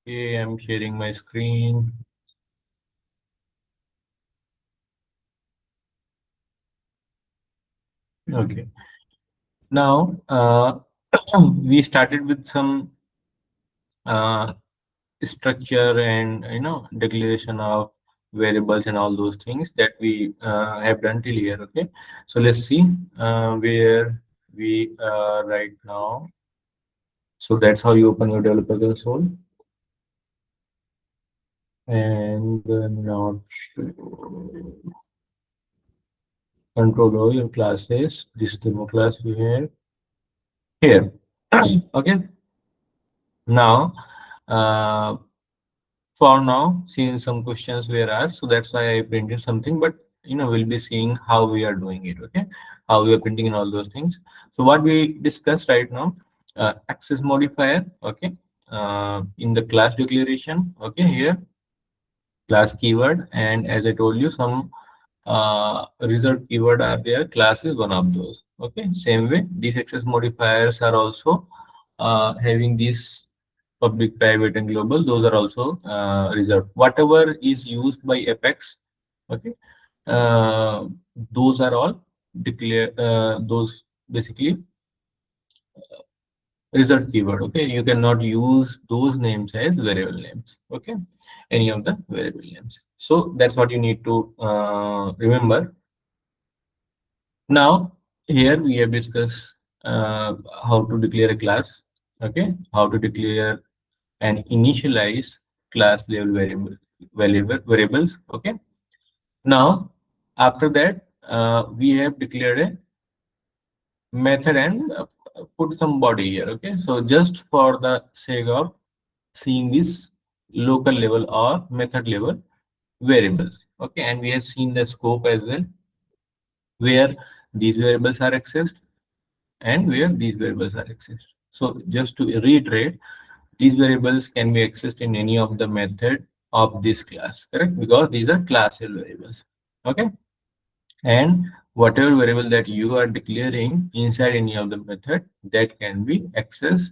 Okay, I'm sharing my screen. Okay. Now, we started with some uh, structure and declaration of variables and all those things that we have done till here. Okay. So let's see where we are right now. So that's how you open your developer console. And not control over your classes. This demo class we have here. Okay. Now, for now, seeing some questions were asked, so that's why I printed something. But we'll be seeing how we are doing it. Okay, how we are printing and all those things. So what we discussed right now, access modifier. Okay, in the class declaration. Okay, here class keyword, and as I told you, some result keyword are there. Class is one of those. Okay, same way these access modifiers are also having these public, private, and global. Those are also reserved. Whatever is used by Apex, okay, uh, those are all declare. Those basically reserved keyword. Okay, you cannot use those names as variable names. Okay, any of the variable names. So that's what you need to remember. Now, here we have discussed how to declare a class, okay, how to declare and initialize class level variables, okay. Now, after that, we have declared a method and put some body here, okay. So just for the sake of seeing this local level or method level variables, okay, and we have seen the scope as well, where these variables are accessed and where these variables are accessed. So just to reiterate, these variables can be accessed in any of the method of this class, correct? Because these are class level variables. Okay. And whatever variable that you are declaring inside any of the method, that can be accessed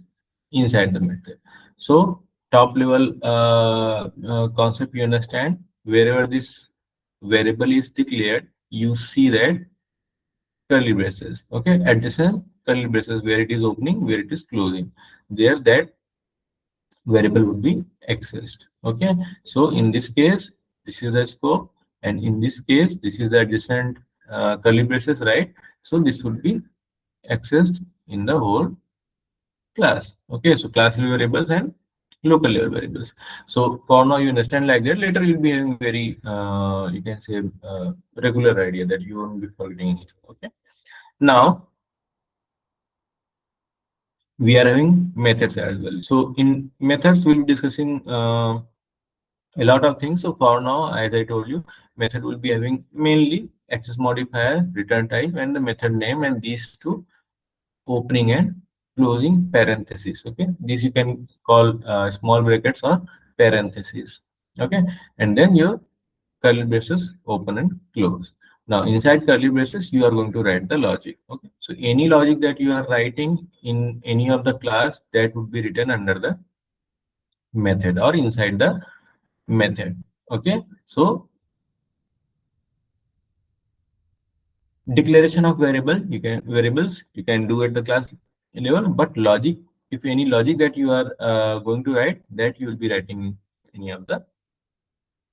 inside the method. So top level concept you understand, wherever this variable is declared, you see that curly braces, okay, adjacent curly braces, where it is opening, where it is closing, there that variable would be accessed. Okay, so in this case this is the scope, and in this case this is the adjacent curly braces, right? So this would be accessed in the whole class. Okay, so class level variables and local level variables. So for now you understand like that. Later you'll be having very you can say regular idea that you won't be forgetting it. Okay, now we are having methods as well. So in methods, we'll be discussing a lot of things. So for now, as I told you, method will be having mainly access modifier, return type, and the method name, and these two opening and closing parentheses. Okay, these you can call small brackets or parentheses. Okay, and then your curly braces open and close. Now inside curly braces, you are going to write the logic. Okay, so any logic that you are writing in any of the class, that would be written under the method or inside the method. Okay, so declaration of variables you can do at the class level, but logic, if any logic that you are going to write, that you will be writing in any of the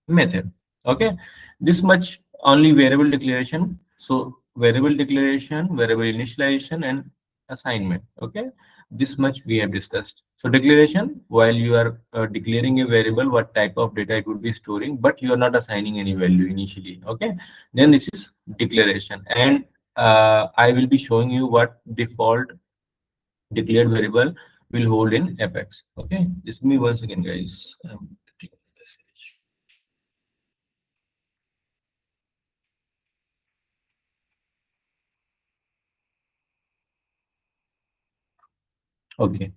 method. Okay, this much only variable declaration. So variable declaration, variable initialization, and assignment. Okay, this much we have discussed. So declaration, while you are declaring a variable, what type of data it would be storing, but you are not assigning any value initially. Okay, then this is declaration, and I will be showing you what default declared variable will hold in Apex. Okay, just give me 1 second, guys. Okay.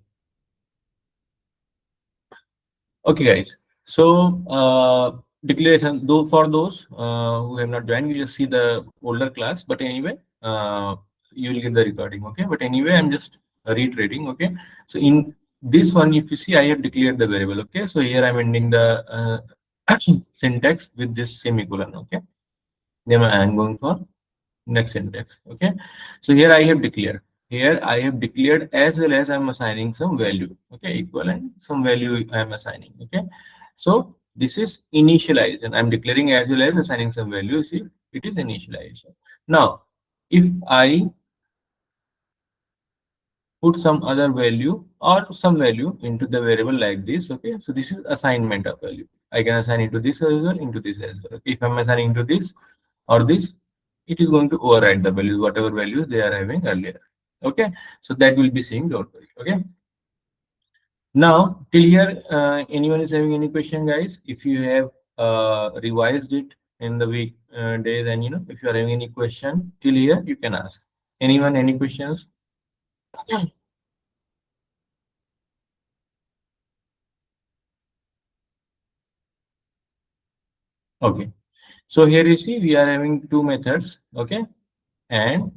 Okay, guys. So declaration, though for those who have not joined, you just see the older class. But anyway, you will get the recording. Okay. But anyway, I'm just reiterating. Okay. So in this one, if you see, I have declared the variable. Okay, so here I'm ending the syntax with this semicolon. Okay, then I'm going for next syntax. Okay, so here I have declared, here I have declared as well as I'm assigning some value. Okay, equal and some value I'm assigning. Okay, so this is initialization. I'm declaring as well as assigning some value. See, it is initialization. Now if I put some other value or some value into the variable like this. Okay, so this is assignment of value. I can assign into this as well, into this as well. Okay? If I'm assigning into this or this, it is going to override the values, whatever values they are having earlier. Okay, so that will be seeing, don't worry. Okay, now till here, anyone is having any question, guys? If you have revised it in the week days, and if you are having any question till here, you can ask. Anyone, any questions? Okay, so here you see we are having two methods. Okay, and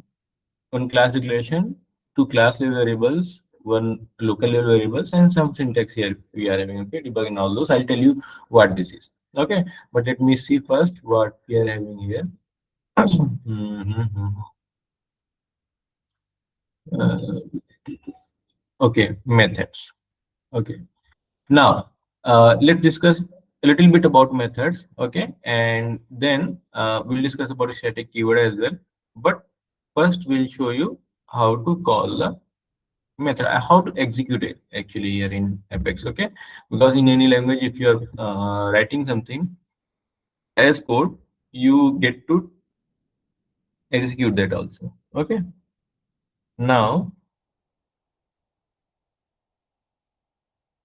one class declaration, two class level variables, one local level variables, and some syntax here we are having. Okay, debugging all those. I'll tell you what this is. Okay, but let me see first what we are having here. Mhm. Uh, okay, methods. Okay, now let's discuss a little bit about methods. Okay, and then we'll discuss about static keyword as well. But first, we'll show you how to call the method, how to execute it actually here in Apex. Okay, because in any language, if you're writing something as code, you get to execute that also. Okay, now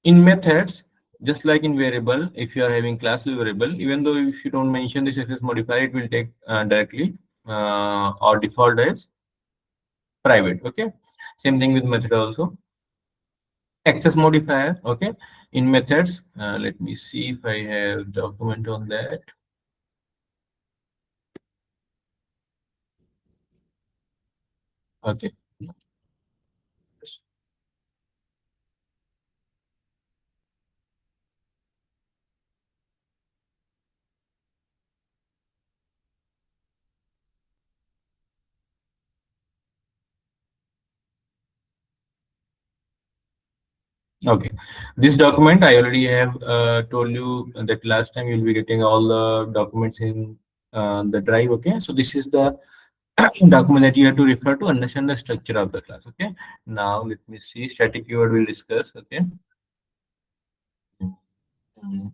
in methods, just like in variable, if you are having class level variable, even though if you don't mention this access modifier, it will take directly or default as private. Okay, same thing with method also. Access modifier. Okay, in methods, let me see if I have document on that. Okay, okay, this document I already have told you that last time you'll be getting all the documents in the drive. Okay, so this is the document that you have to refer to understand the structure of the class. Okay, now let me see, static keyword we'll discuss. Okay. Mm,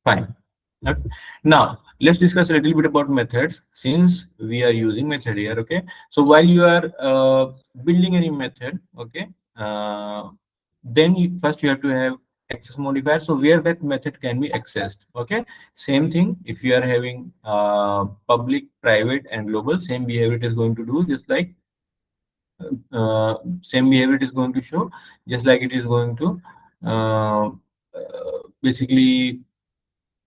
fine. Okay. Now let's discuss a little bit about methods, since we are using method here. Okay, so while you are building any method, okay, then first you have to have access modifier, so where that method can be accessed. Okay, same thing, if you are having public, private, and global, same behavior it is going to do, just like same behavior it is going to show, just like it is going to basically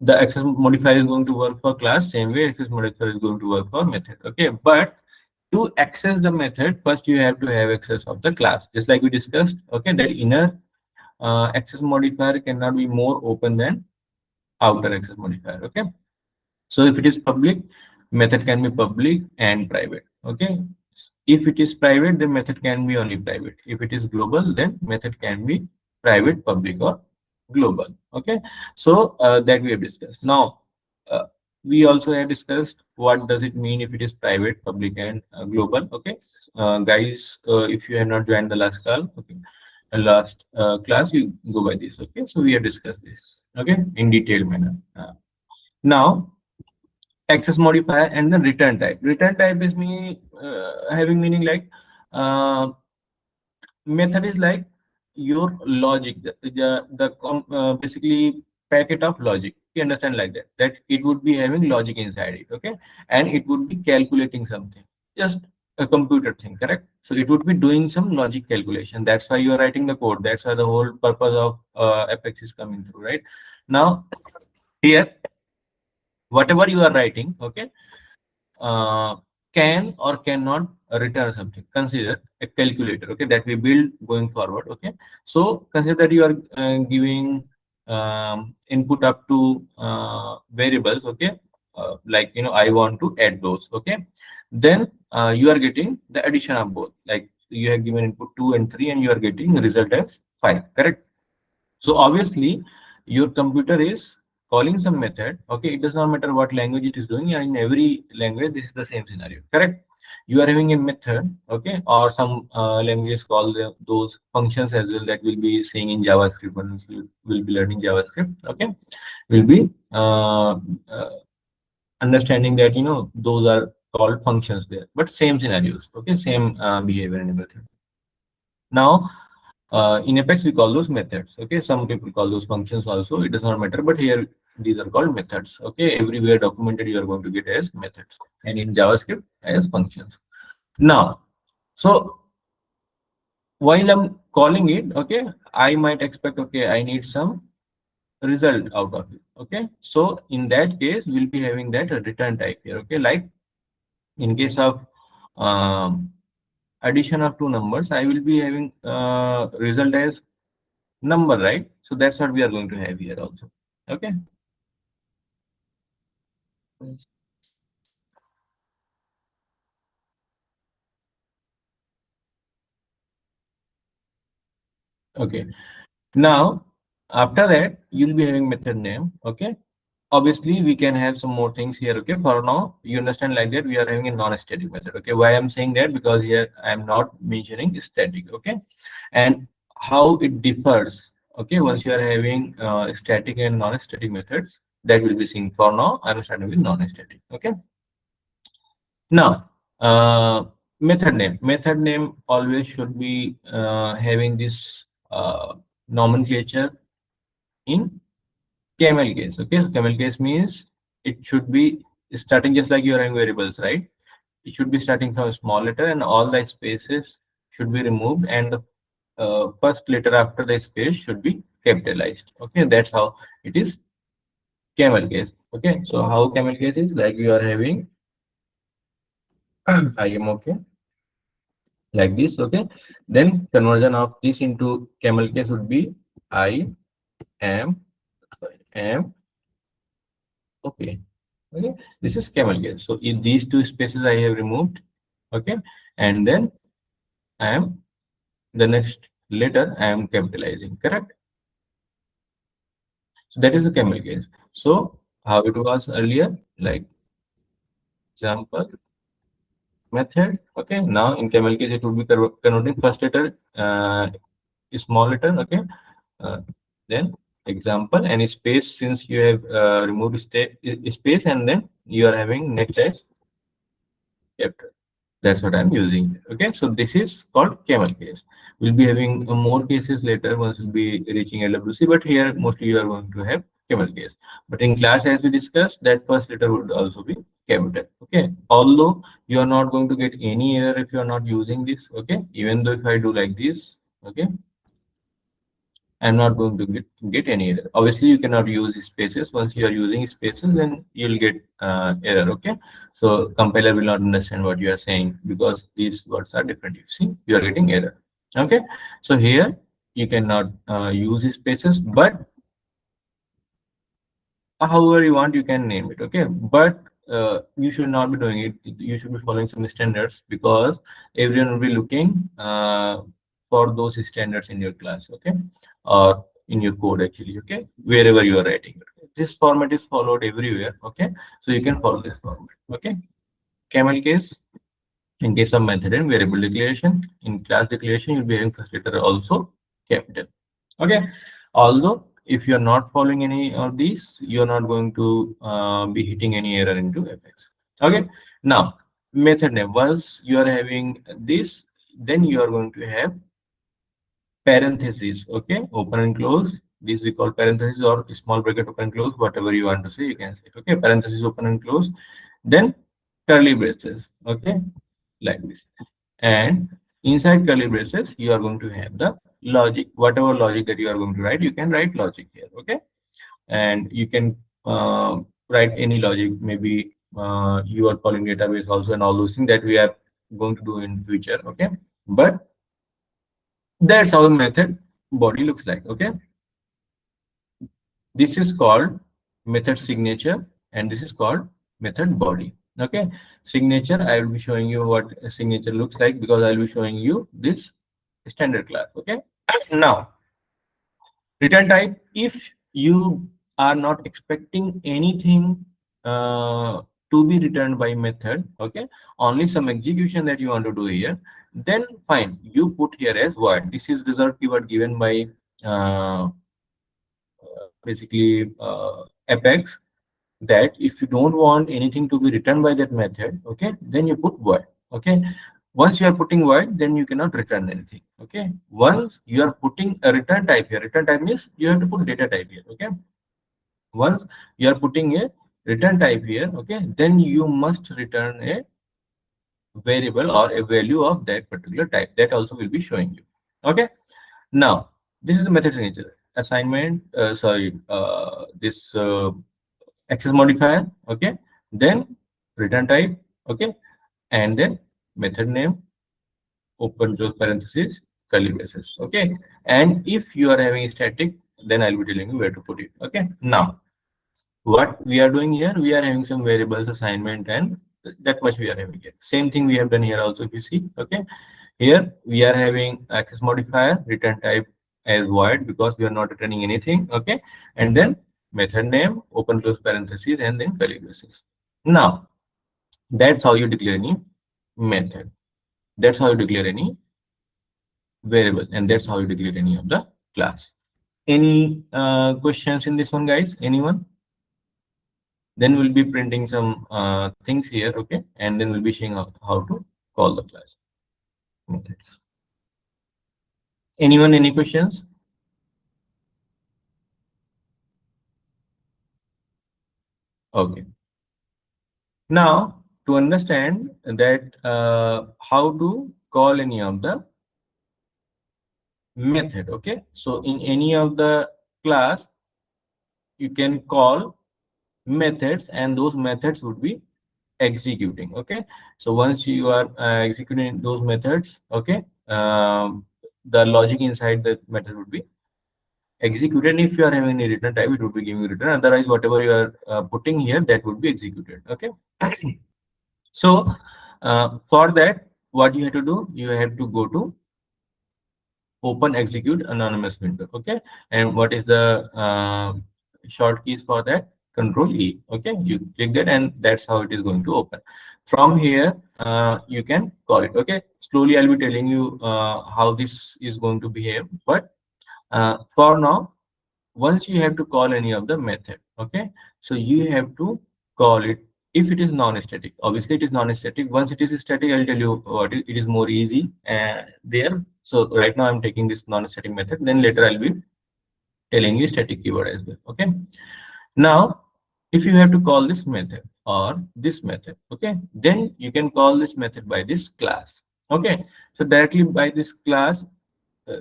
the access modifier is going to work for class, same way access modifier is going to work for method. Okay, but to access the method, first you have to have access of the class, just like we discussed. Okay, that inner access modifier cannot be more open than outer access modifier. Okay, so if it is public, method can be public and private. Okay, if it is private, then method can be only private. If it is global, then method can be private, public, or global. Okay, so that we have discussed. Now uh, we also have discussed what does it mean if it is private, public, and global. Okay, guys, if you have not joined the last call, okay, last class, you go by this. Okay, so we have discussed this, okay, in detailed manner. Now access modifier and then return type. Return type is me having meaning like method is like your logic, basically packet of logic. You understand like that, that it would be having logic inside it. Okay, and it would be calculating something, just a computer thing, correct? So it would be doing some logic calculation. That's why you are writing the code. That's why the whole purpose of Apex is coming through, right? Now here, whatever you are writing, okay, uh, can or cannot return something. Consider a calculator, okay, that we build going forward, okay. So consider that you are giving input up to variables, okay, like, I want to add those, okay. Then you are getting the addition of both, like you have given input 2 and 3 and you are getting result as 5, correct? So obviously, your computer is calling some method. Okay, it does not matter what language it is doing. And in every language, this is the same scenario. Correct? You are having a method. Okay, or some languages call those functions as well that we'll be seeing in JavaScript. Once we'll be learning JavaScript. Okay, we'll be understanding that those are called functions there, but same scenarios. Okay, same behavior and everything. Now, in Apex, we call those methods. Okay, some people call those functions also. It does not matter, but here these are called methods. Okay, everywhere documented you are going to get as methods, and in JavaScript as functions. Now, so while I'm calling it, okay, I might expect, okay, I need some result out of it. Okay, so in that case, we'll be having that return type here. Okay, like in case of addition of two numbers, I will be having result as number, right? So that's what we are going to have here also. Okay. Okay. Now, after that, you'll be having method name. Okay. Obviously, we can have some more things here. Okay. For now, you understand like that we are having a non-static method. Okay. Why I'm saying that? Because here I'm not mentioning static. Okay. And how it differs. Okay. Once you are having static and non-static methods, that will be seen. For now, I'm starting with non-static. Okay. Now, method name. Method name always should be having this nomenclature in camel case. Okay, so camel case means it should be starting just like you are having variables, right? It should be starting from a small letter, and all the spaces should be removed, and the first letter after the space should be capitalized. Okay, that's how it is camel case. Okay, so how camel case is like you are having I am okay, like this. Okay, then conversion of this into camel case would be I am, am okay. Okay, this is camel case. So in these two spaces I have removed. Okay, and then I am, the next letter I am capitalizing, correct? So that is the camel case. So how it was earlier, like example method. Okay, now in camel case it would be converting first letter small letter. Okay, uh, then example and space, since you have removed space, and then you are having next as capital. That's what I'm using. Okay, so this is called camel case. We'll be having more cases later once we'll be reaching LWC, but here mostly you are going to have camel case. But in class, as we discussed, that first letter would also be capital. Okay, although you are not going to get any error if you are not using this. Okay, even though if I do like this, okay, I'm not going to get any error. Obviously, you cannot use spaces. Once you are using spaces, then you'll get error. Okay, so compiler will not understand what you are saying because these words are different. You see, you are getting error. Okay, so here you cannot use spaces, but however you want, you can name it. Okay, but you should not be doing it. You should be following some standards because everyone will be looking for those standards in your class. Okay, or in your code actually. Okay, wherever you are writing. Okay? This format is followed everywhere. Okay, so you can follow this format. Okay, camel case. In case of method and variable declaration, in class declaration, you'll be having first letter also capital. Okay. Although if you are not following any of these, you are not going to be hitting any error into Apex. Okay. Now, method name. Once you are having this, then you are going to have parentheses. Okay. Open and close. This we call parentheses or small bracket open and close. Whatever you want to say, you can say. Okay. Parentheses open and close. Then curly braces. Okay, like this, and inside curly braces you are going to have the logic. Whatever logic that you are going to write, you can write logic here. Okay, and you can write any logic, maybe you are calling database also, and all those things that we are going to do in future. Okay, but that's how method body looks like. Okay, this is called method signature, and this is called method body. Okay, signature, I will be showing you what a signature looks like, because I will be showing you this standard class. Okay, now return type, if you are not expecting anything to be returned by method, okay, only some execution that you want to do here, then fine, you put here as void. This is reserved keyword given by basically apex, that if you don't want anything to be returned by that method, okay, then you put void. Okay, once you are putting void, then you cannot return anything. Okay, once you are putting a return type here, return type means you have to put data type here. Okay, once you are putting a return type here, okay, then you must return a variable or a value of that particular type. That also will be showing you. Okay, now this is the method signature. Assignment, this access modifier. Okay, then return type. Okay, and then method name, open close parentheses, curly braces. Okay, and if you are having static, then I'll be telling you where to put it. Okay, now what we are doing here, we are having some variables assignment, and that much we are having here. Same thing we have done here also, if you see. Okay, here we are having access modifier, return type as void, because we are not returning anything. Okay, and then method name, open close parentheses, and then curly braces. Now that's how you declare any method, that's how you declare any variable, and that's how you declare any of the class. Any questions in this one, guys? Anyone? Then we'll be printing some things here. Okay, and then we'll be showing how to call the class methods. Anyone, any questions? Okay, now to understand that how to call any of the method. Okay, so in any of the class you can call methods, and those methods would be executing. Okay, so once you are executing those methods, okay, the logic inside the method would be executed. If you are having a return type, it would be giving return, otherwise whatever you are putting here, that would be executed. Okay, so for that, what you have to do, you have to go to open execute anonymous window. Okay, and what is the short keys for that? Control E. Okay, you click that, and that's how it is going to open. From here you can call it. Okay, slowly I'll be telling you how this is going to behave, but for now, once you have to call any of the method, okay, so you have to call it. If it is non-static, obviously it is non-static. Once it is static, I'll tell you what it is more easy there. So right now I'm taking this non-static method, then later I'll be telling you static keyword as well. Okay, now if you have to call this method or this method, okay, then you can call this method by this class. Okay, so directly by this class,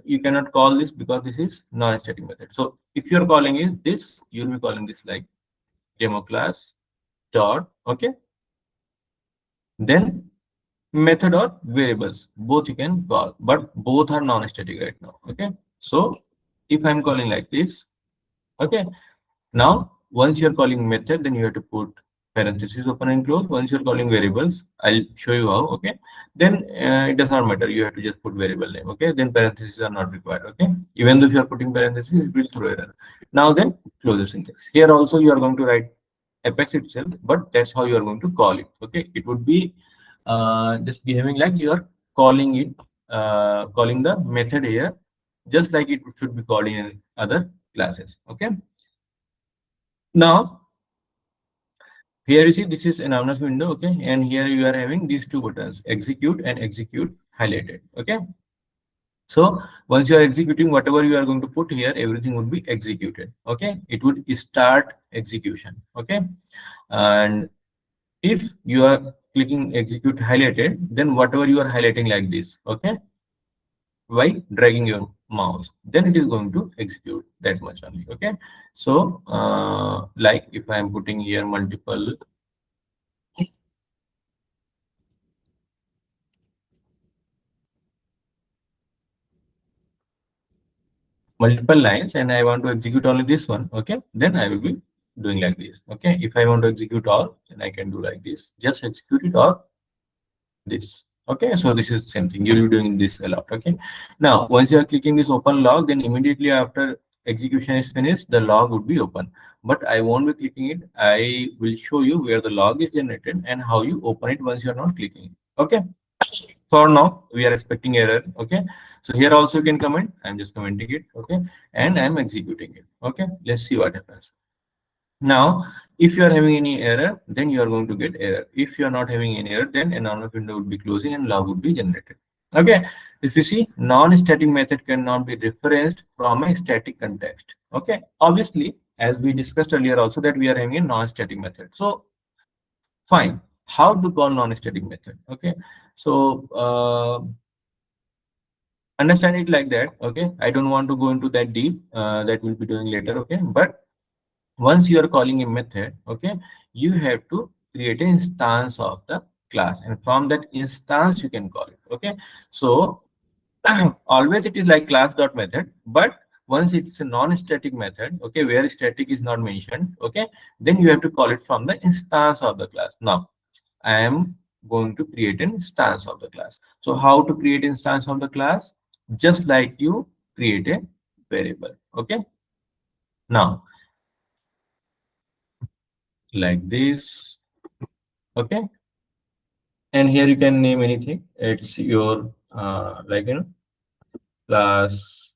you cannot call this because this is non-static method. So if you're calling it this, you'll be calling this like demo class dot. Okay, then method or variables, both you can call, but both are non-static right now. Okay, so if I'm calling like this, okay, now once you're calling method, then you have to put parentheses open and close. Once you're calling variables, I'll show you how. Okay, then it does not matter, you have to just put variable name. Okay, then parentheses are not required. Okay, even though if you're putting parentheses, it will throw error. Now then close the syntax. Here also you are going to write apex itself, but that's how you are going to call it. Okay, it would be just behaving like you are calling it, calling the method here, just like it should be called in other classes. Okay, now here you see this is an anonymous window. Okay, and here you are having these two buttons, execute and execute highlighted. Okay, so once you are executing, whatever you are going to put here, everything would be executed. Okay, it would start execution. Okay, and if you are clicking execute highlighted, then whatever you are highlighting like this, okay, by dragging your mouse, then it is going to execute that much only. Okay, so like if I am putting here multiple multiple lines and I want to execute only this one, okay, then I will be doing like this. Okay, if I want to execute all, then I can do like this, just execute it or this. Okay, so this is same thing, you'll be doing this a lot. Okay, now once you are clicking this open log, then immediately after execution is finished, the log would be open, but I won't be clicking it. I will show you where the log is generated and how you open it once you are not clicking it. Okay, for now we are expecting error. Okay, so here also you can comment, I'm just commenting it. Okay, and I'm executing it. Okay, let's see what happens. Now, if you are having any error, then you are going to get error. If you are not having any error, then a normal window would be closing and log would be generated. Okay. If you see, non-static method cannot be referenced from a static context. Okay. Obviously, as we discussed earlier also that we are having a non-static method. So, fine. How to call non-static method? Okay. So, understand it like that. Okay. I don't want to go into that deep. That we'll be doing later. Okay. But once you are calling a method, okay, you have to create an instance of the class, and from that instance you can call it. Okay, so always it is like class dot method, but once it's a non-static method, okay, where static is not mentioned, okay, then you have to call it from the instance of the class. Now I am going to create an instance of the class. So how to create instance of the class? Just like you create a variable. Okay, now like this. Okay, and here you can name anything. It's your like class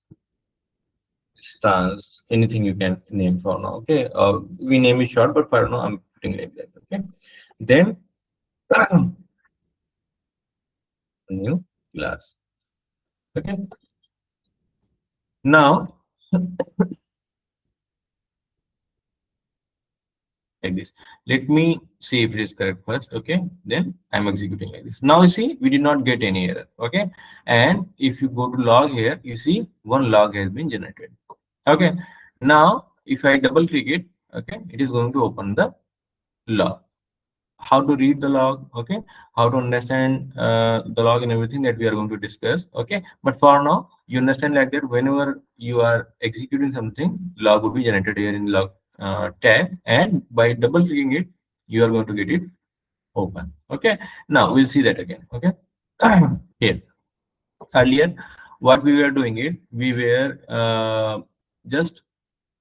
stance, anything you can name for now. Okay, we name it short, but for now I'm putting like that. Okay, then new class. Okay, now like this, let me see if it is correct first. Okay, then I'm executing like this. Now you see we did not get any error. Okay, and if you go to log here, you see one log has been generated. Okay, now if I double click it, okay, it is going to open the log. How to read the log, okay, how to understand the log and everything that we are going to discuss. Okay, but for now you understand like that whenever you are executing something, log will be generated here in log tab, and by double clicking it you are going to get it open. Okay, now we'll see that again. Okay, here earlier what we were doing it, we were just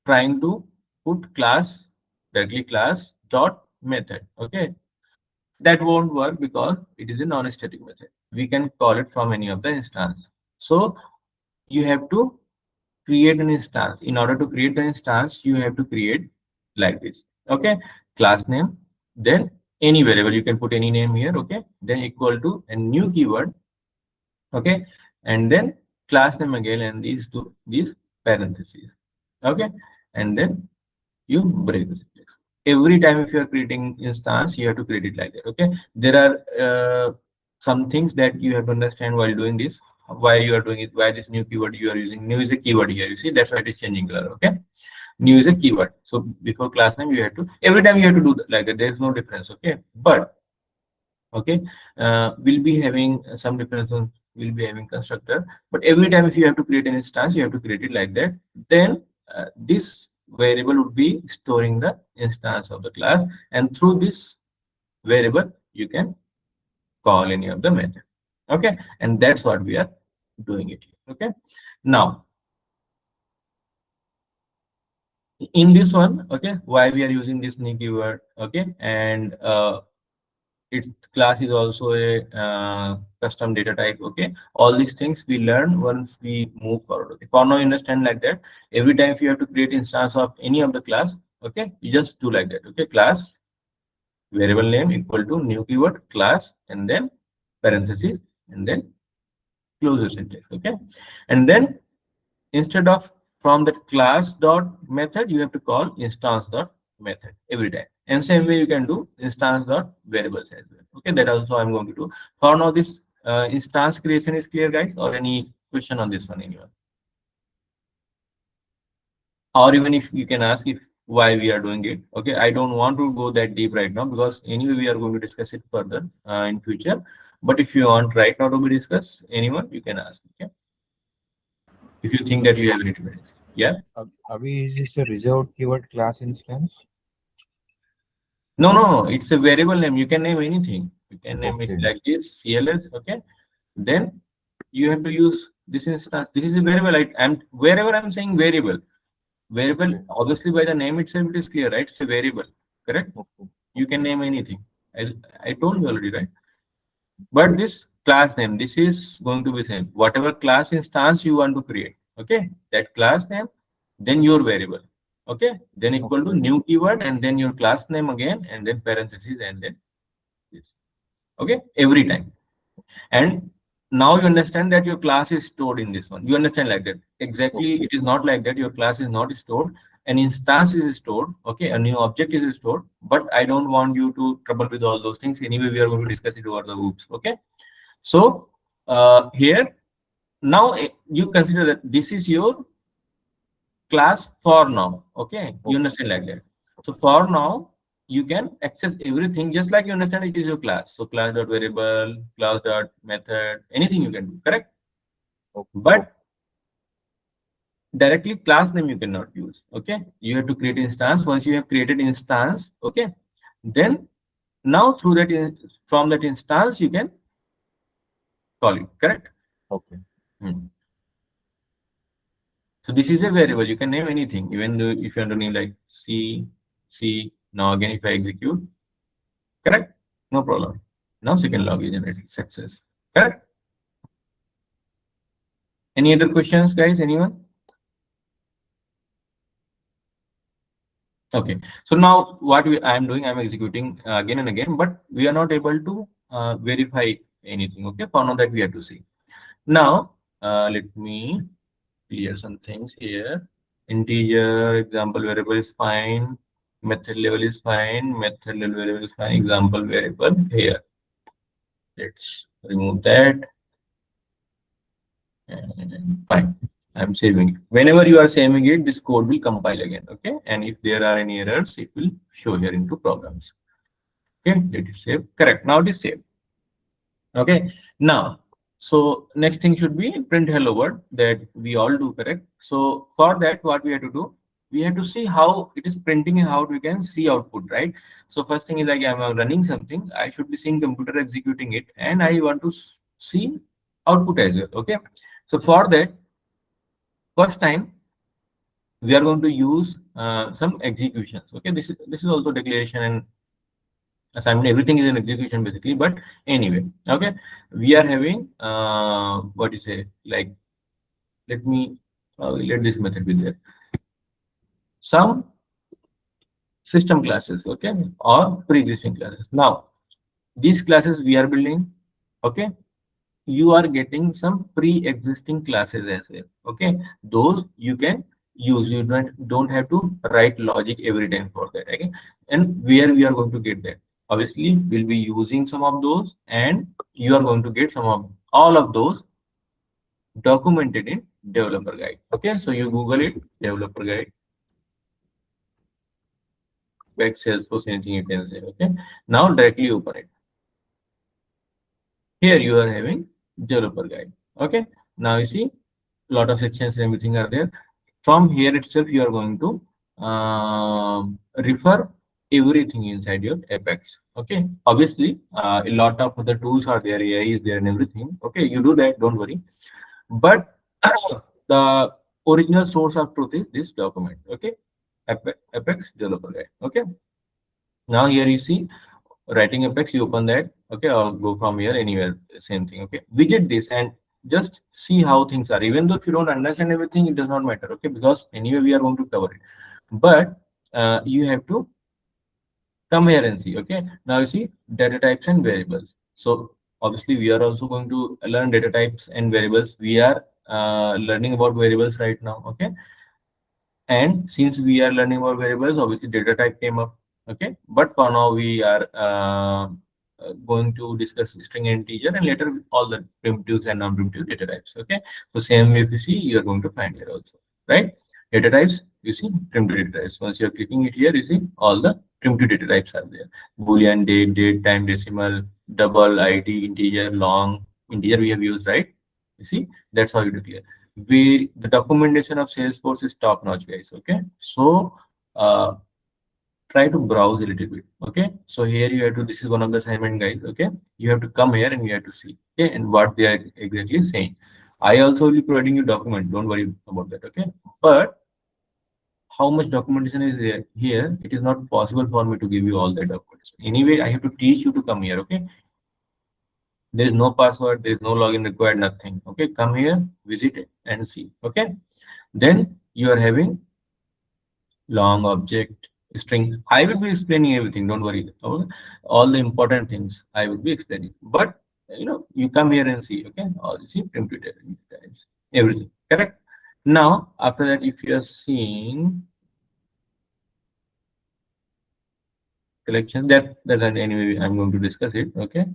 trying to put class directly class dot method. Okay, that won't work because it is a non-static method. We can call it from any of the instance. So you have to create an instance. In order to create the instance, you have to create like this. Okay, class name, then any variable, you can put any name here. Okay, then equal to a new keyword. Okay, and then class name again, and these parentheses. Okay, and then you break the syntax. Every time if you are creating instance, you have to create it like that. Okay, there are some things that you have to understand while doing this, why you are doing it, why this new keyword you are using. New is a keyword here, you see, that's why it is changing color. Okay, new is a keyword, so before class name you have to, every time you have to do that, like that, there is no difference. Okay, but okay, we'll be having some difference on, we'll be having constructor, but every time if you have to create an instance, you have to create it like that. Then this variable would be storing the instance of the class, and through this variable you can call any of the method. Okay, and that's what we are doing it here. Okay, now in this one, okay, why we are using this new keyword. Okay, and its class is also a custom data type. Okay, all these things we learn once we move forward. Okay, for now you understand like that. Every time if you have to create instance of any of the class, okay, you just do like that. Okay, class variable name equal to new keyword class, and then parentheses, and then close the syntax. Okay, and then instead of from that class dot method, you have to call instance dot method every time, and same way you can do instance dot variables as well. Okay, that also I'm going to do. For now this instance creation is clear, guys, or any question on this one, anyone? Or even if you can ask if why we are doing it. Okay, I don't want to go that deep right now because anyway we are going to discuss it further in future. But if you want right now to be discussed, anyone you can ask. Okay, if you think that you have any dependency. Yeah. Abhi, is this a reserved keyword class instance? No, no, no. It's a variable name. You can name anything. You can name it Okay. like this, CLS. Okay. Then you have to use this instance. This is a variable. I'm wherever I'm saying variable. Variable, Okay. obviously by the name itself, it is clear, right? It's a variable, correct? Okay. You can Okay. name anything. I told you already, right? But this class name, this is going to be same. Whatever class instance you want to create, okay? That class name, then your variable, okay? Then equal to Okay. new keyword and then your class name again and then parentheses and then this, okay? Every time. And now you understand that your class is stored in this one. You understand like that. Exactly, Okay. it is not like that. Your class is not stored. An instance is stored. Okay, a new object is stored. But I don't want you to trouble with all those things. Anyway, we are going to discuss it over the hoops. Okay. So here now you consider that this is your class for now. Okay, you Okay. understand like that. So for now, you can access everything just like you understand it is your class. So class dot variable, class dot method, anything you can do, correct? Okay. But directly class name you cannot use. Okay, you have to create instance. Once you have created instance, okay, then now through that from that instance you can call it, correct? Okay. Hmm. So this is a variable. You can name anything, even though if you want to name like C. Now again, if I execute, correct, no problem. Now second log is generated, success, correct. Any other questions, guys? Anyone? Okay. So now what I am doing, I am executing again and again, but we are not able to verify anything. Okay. For now that we have to see. Now let me clear some things here. Integer example variable is fine. Method level is fine. Method level variable is fine. Example variable here. Let's remove that. And fine. I'm saving it. Whenever you are saving it, this code will compile again. Okay. And if there are any errors, it will show here into programs. Okay. Let it save. Correct. Now it is saved. Okay. Now, so next thing should be print hello world that we all do, correct? So for that, what we have to do, we have to see how it is printing and how we can see output, right? So first thing is like I'm running something, I should be seeing computer executing it, and I want to see output as well. Okay. So for that, first time we are going to use some executions. Okay, this is also declaration and assignment. Everything is an execution basically. But anyway, okay, we are having what you say like let me let this method be there. Some system classes, okay, or pre-existing classes. Now these classes we are building. Okay, you are getting some pre-existing classes as well. Okay, those you can use. You don't have to write logic every time for that. Okay, and where we are going to get that, obviously we'll be using some of those, and you are going to get some of all of those documented in developer guide. Okay, so you google it, developer guide, back Salesforce, anything you can say. Okay, now directly open it. Here you are having developer guide. Okay, now you see lot of sections and everything are there. From here itself you are going to refer everything inside your Apex. Okay, obviously a lot of other tools are there, AI is there and everything. Okay, you do that, don't worry. But the original source of truth is this document. Okay, Apex developer guide. Okay, now here you see writing Apex, you open that. Okay, I'll go from here anywhere, same thing. Okay, we did this and just see how things are. Even though if you don't understand everything, it does not matter. Okay, because anyway we are going to cover it. But you have to come here and see. Okay, now you see data types and variables. So obviously we are also going to learn data types and variables. We are learning about variables right now. Okay, and since we are learning about variables, obviously data type came up. Okay, but for now we are going to discuss string and integer, and later all the primitives and non-primitive data types. Okay, so same way if you see, you are going to find here also, right? Data types, you see primitive data types. Once you are clicking it here, you see all the primitive data types are there. Boolean, date, time, decimal, double, id, integer, long. Integer we have used, right? You see, that's how you declare. The documentation of Salesforce is top notch, guys. Okay, so uh, try to browse a little bit. Okay, so here you have to, this is one of the assignment, guys. Okay, you have to come here and you have to see, okay, and what they are exactly saying. I also will be providing you document, don't worry about that. Okay, but how much documentation is there here, it is not possible for me to give you all the documentation. Anyway, I have to teach you to come here. Okay, there is no password, there is no login required, nothing. Okay, come here, visit it and see. Okay, then you are having long object string. I will be explaining everything, don't worry. All the important things I will be explaining, but you come here and see. Okay, all you see primitive types, everything correct. Now after that, if you are seeing collection, that anyway I'm going to discuss it. Okay,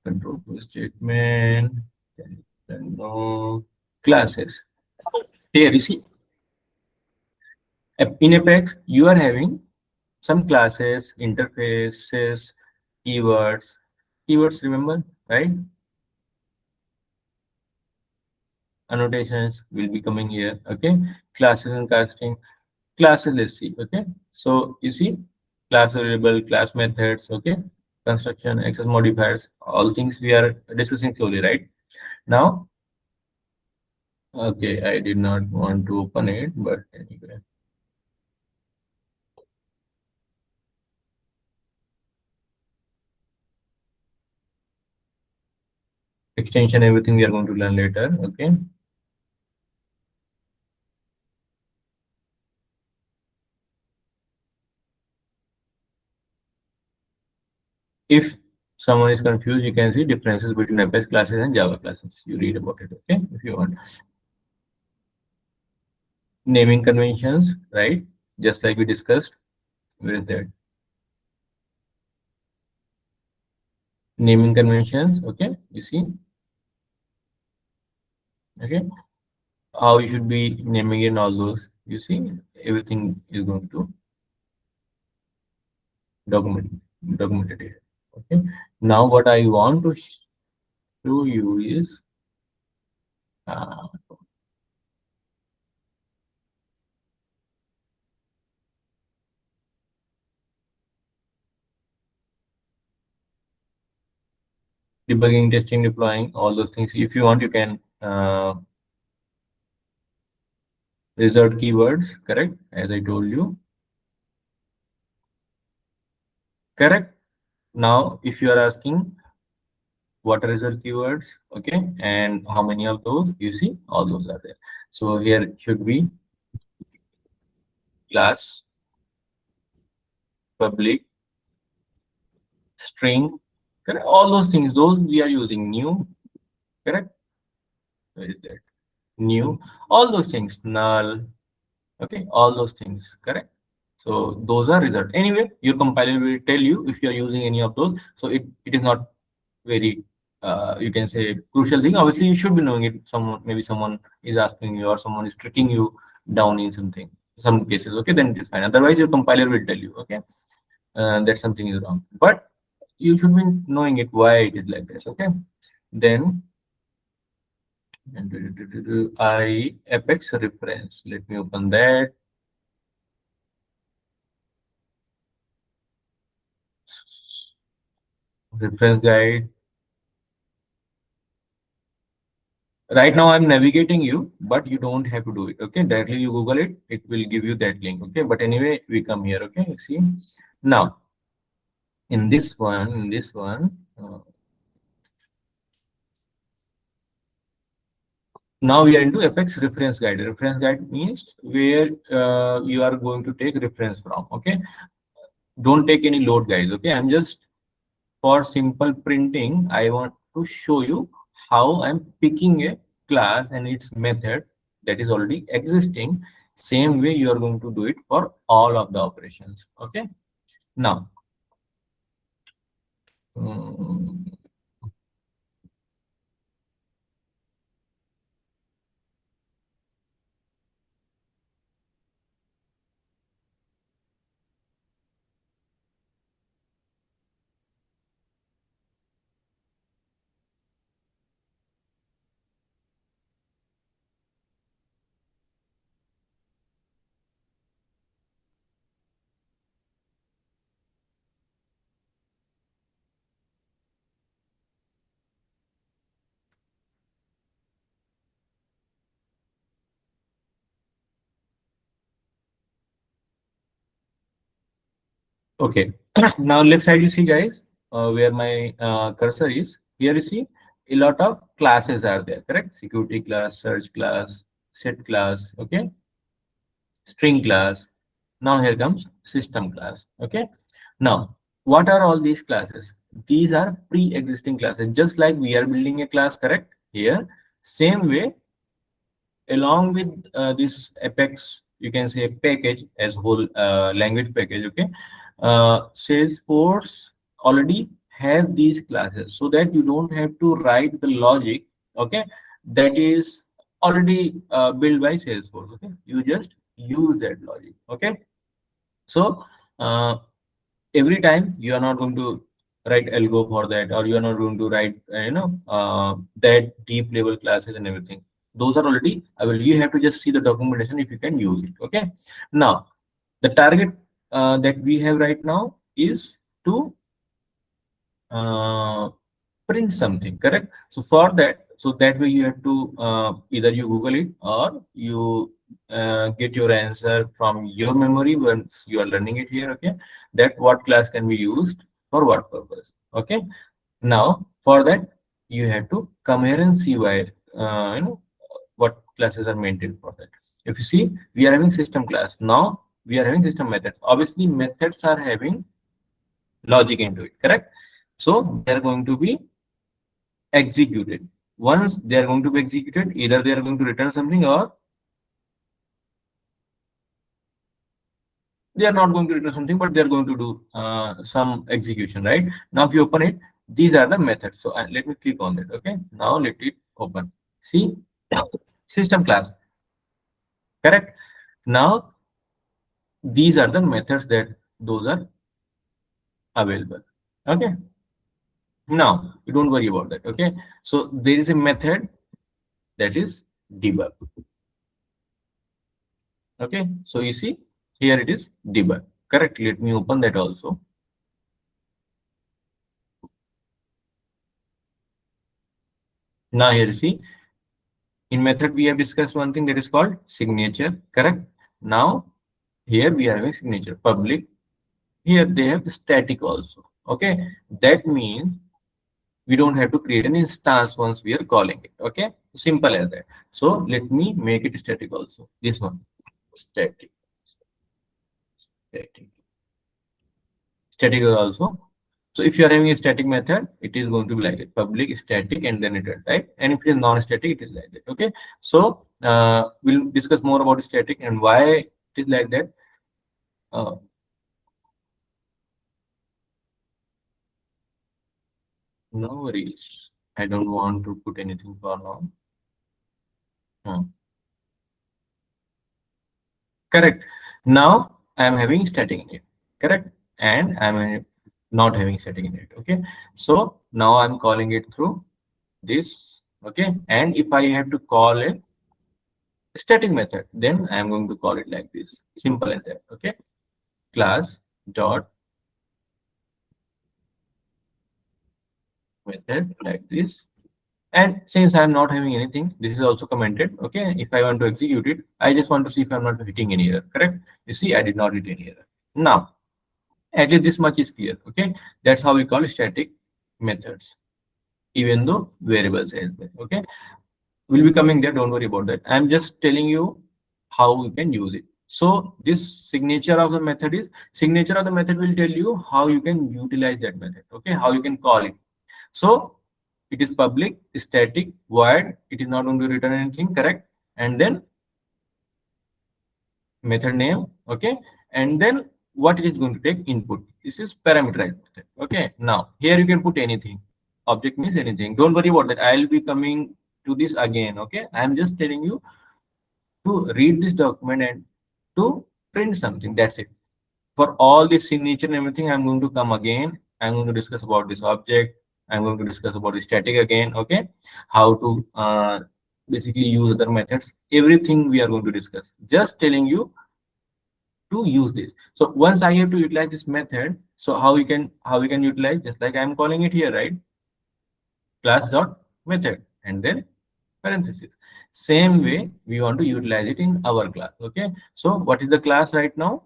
control flow statement, then no classes. Here you see, in Apex you are having some classes, interfaces, keywords. Keywords, remember, right? Annotations will be coming here. Okay, classes and casting. Classes, let's see. Okay, so you see, class variable, class methods. Okay, construction, access modifiers, all things we are discussing slowly, right? Now, okay, I did not want to open it, but anyway. Extension, everything we are going to learn later. Okay, if someone is confused, you can see differences between Apex classes and Java classes. You read about it. Okay, if you want. Naming conventions, right? Just like we discussed. Where is that? Naming conventions. Okay, you see. Okay, how you should be naming in all those. You see, everything is going to document documented here. Okay. Now what I want to show you is uh, debugging, testing, deploying, all those things. If you want, you can result keywords, correct? As I told you, correct. Now, if you are asking what are result keywords, okay, and how many of those, you see, all those are there. So here should be class, public, string, correct? All those things, those we are using new, correct? Where is that? New, all those things, null, okay, all those things, correct? So those are result. Anyway, your compiler will tell you if you are using any of those. So it is not very you can say crucial thing. Obviously, you should be knowing it. Someone is asking you or someone is tricking you down in something. Some cases, okay, then it is fine. Otherwise, your compiler will tell you, okay, that something is wrong. But you should be knowing it why it is like this, okay. Then I Apex reference. Let me open that. Reference guide. Right now I'm navigating you, but you don't have to do it. Okay, directly you Google it, it will give you that link. Okay, but anyway, we come here. Okay, see now in this one, now we are into Apex reference guide. Reference guide means where you are going to take reference from. Okay, don't take any load, guys. Okay, I'm just for simple printing, I want to show you how I'm picking a class and its method that is already existing. Same way you are going to do it for all of the operations. Okay. Now, um, Okay. Now left side you see guys, where my cursor is. Here you see a lot of classes are there, correct? Security class, search class, set class, okay, string class. Now here comes system class. Okay. Now what are all these classes? These are pre-existing classes, just like we are building a class, correct? Here, same way, along with this apex, you can say package as whole language package. Okay, Salesforce already have these classes so that you don't have to write the logic. Okay, that is already built by Salesforce. Okay, you just use that logic. Okay, so uh, every time you are not going to write algo for that, or you are not going to write that deep level classes and everything. Those are already available. You have to just see the documentation if you can use it. Okay, now the target that we have right now is to uh, print something, correct? So for that, so that way you have to either you google it, or you get your answer from your memory once you are learning it here. Okay, that what class can be used for what purpose. Okay, now for that you have to come here and see why what classes are maintained for that. If you see, we are having system class. Now we are having system methods. Obviously methods are having logic into it, correct? So they are going to be executed. Once they are going to be executed, either they are going to return something, or they are not going to return something, but they are going to do some execution, right? Now if you open it, these are the methods. So let me click on that. Okay, now let it open. See, system class, correct? Now these are the methods that those are available. Okay, now you don't worry about that. Okay, so there is a method that is debug. Okay, so you see here it is debug, correct? Let me open that also. Now here you see, in method we have discussed one thing that is called signature, correct? Now here we are having signature public. Here they have static also. Okay, that means we don't have to create an instance once we are calling it. Okay, simple as that. So let me make it static also. This one, static, static, static also. So if you are having a static method, it is going to be like it, public static and then return type. And if it is non-static, it is like that. Okay, so we'll discuss more about static and why it is like that. uh, no worries, I don't want to put anything for now. Hmm. Correct. Now I am having static in it, correct? And I'm not having static in it. Okay, so now I'm calling it through this. Okay, and if I have to call a static method, then I'm going to call it like this. Simple as that. Okay, class dot method like this. And since I'm not having anything, this is also commented. Okay, if I want to execute it, I just want to see if I'm not hitting any error. Correct? You see, I did not hit any error. Now, at least this much is clear. Okay, that's how we call static methods, even though variables as well. Okay, we'll be coming there. Don't worry about that. I'm just telling you how we can use it. So this signature of the method is signature of the method will tell you how you can utilize that method. Okay, how you can call it. So it is public, static, void. It is not going to return anything, correct? And then method name, okay? And then what it is going to take input. This is parameterized method. Okay. Now here you can put anything. Object means anything. Don't worry about that. I'll be coming to this again. Okay. I'm just telling you to read this document and to print something. That's it. For all this signature and everything, I'm going to come again. I'm going to discuss about this object. I'm going to discuss about the static again. Okay, how to basically use other methods. Everything we are going to discuss. Just telling you to use this. So once I have to utilize this method, so how we can utilize, just like I'm calling it here, right? Class dot method and then parenthesis. Same way we want to utilize it in our class. Okay, so what is the class right now?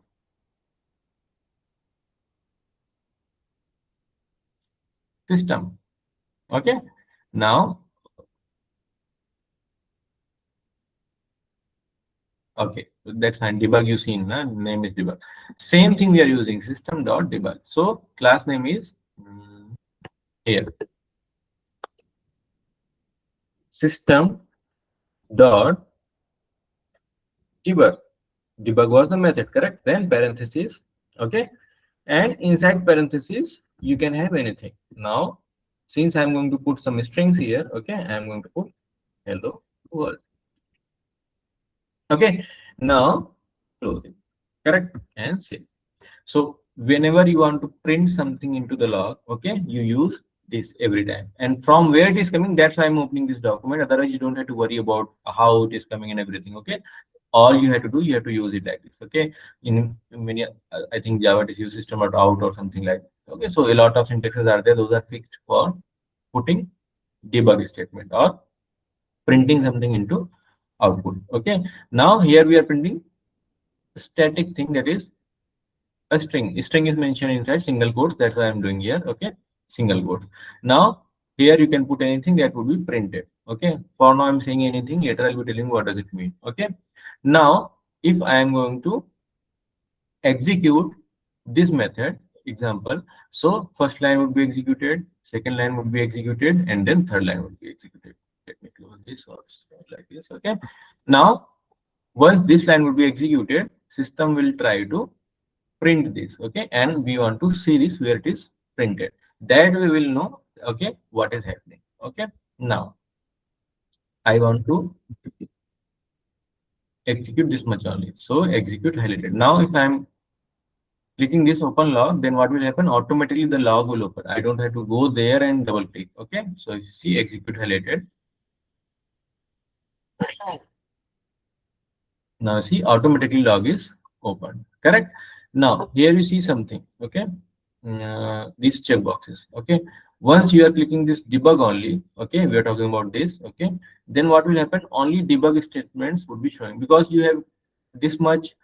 system. Okay. Now, okay, that's fine. Debug you seen, na? Name is debug. Same thing we are using system dot debug. So class name is here system dot debug. Debug was the method, correct? Then parentheses, okay, and inside parentheses you can have anything. Now, since I'm going to put some strings here, okay, I'm going to put hello world. Okay, now close it, correct, and save. So whenever you want to print something into the log, okay, you use this every time. And from where it is coming, that's why I'm opening this document. Otherwise, you don't have to worry about how it is coming and everything. Okay, all you have to do, you have to use it like this. Okay, in many, I think Java is use system or out or something like that. Okay, so a lot of syntaxes are there. Those are fixed for putting debug statement or printing something into output. Okay, now here we are printing static thing, that is a string. String is mentioned inside single quotes. That's why I'm doing here. Okay, single quotes. Now here you can put anything that would be printed. Okay, for now I'm saying anything. Later I'll be telling what does it mean. Okay, now if I am going to execute this method example, so first line would be executed, second line would be executed, and then third line would be executed. Let me close this or like this. Okay, now once this line would be executed, system will try to print this. Okay, and we want to see this where it is printed, that we will know, okay, what is happening. Okay, now I want to execute this much only, so execute highlighted. Now if I'm clicking this open log, then what will happen? Automatically the log will open. I don't have to go there and double click. Okay, so you see execute highlighted. Now see automatically log is open, correct? Now here you see something. Okay, these check boxes. Okay, once you are clicking this debug only, okay, we are talking about this. Okay, then what will happen? Only debug statements would be showing, because you have this much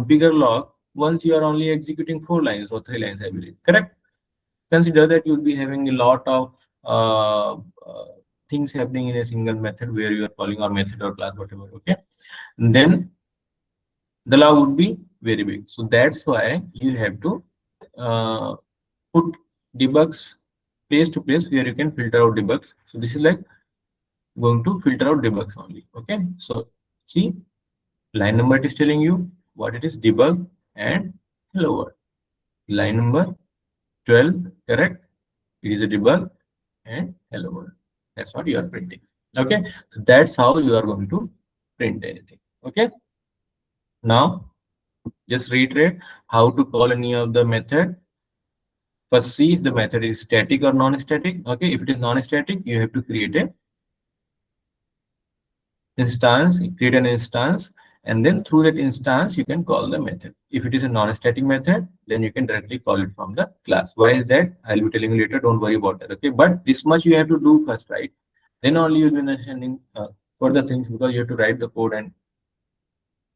bigger log. Once you are only executing 4 lines or 3 lines, I believe, correct? Consider that you'll be having a lot of things happening in a single method where you are calling our method or class, whatever. Okay, and then the log would be very big. So that's why you have to uh, put debugs place to place where you can filter out debugs. So this is like going to filter out debugs only. Okay, so see, line number it is telling you what it is, debug and hello world. Line number 12, correct? It is a debug and hello world. That's what you are printing. Okay, so that's how you are going to print anything. Okay, now just reiterate how to call any of the method. First, see if the method is static or non-static. Okay, if it is non-static, you have to create a instance, create an instance, and then through that instance you can call the method. If it is a non-static method, then you can directly call it from the class. Why is that? I'll be telling you later. Don't worry about that. Okay, but this much you have to do first, right? Then only you'll be understanding further things, because you have to write the code and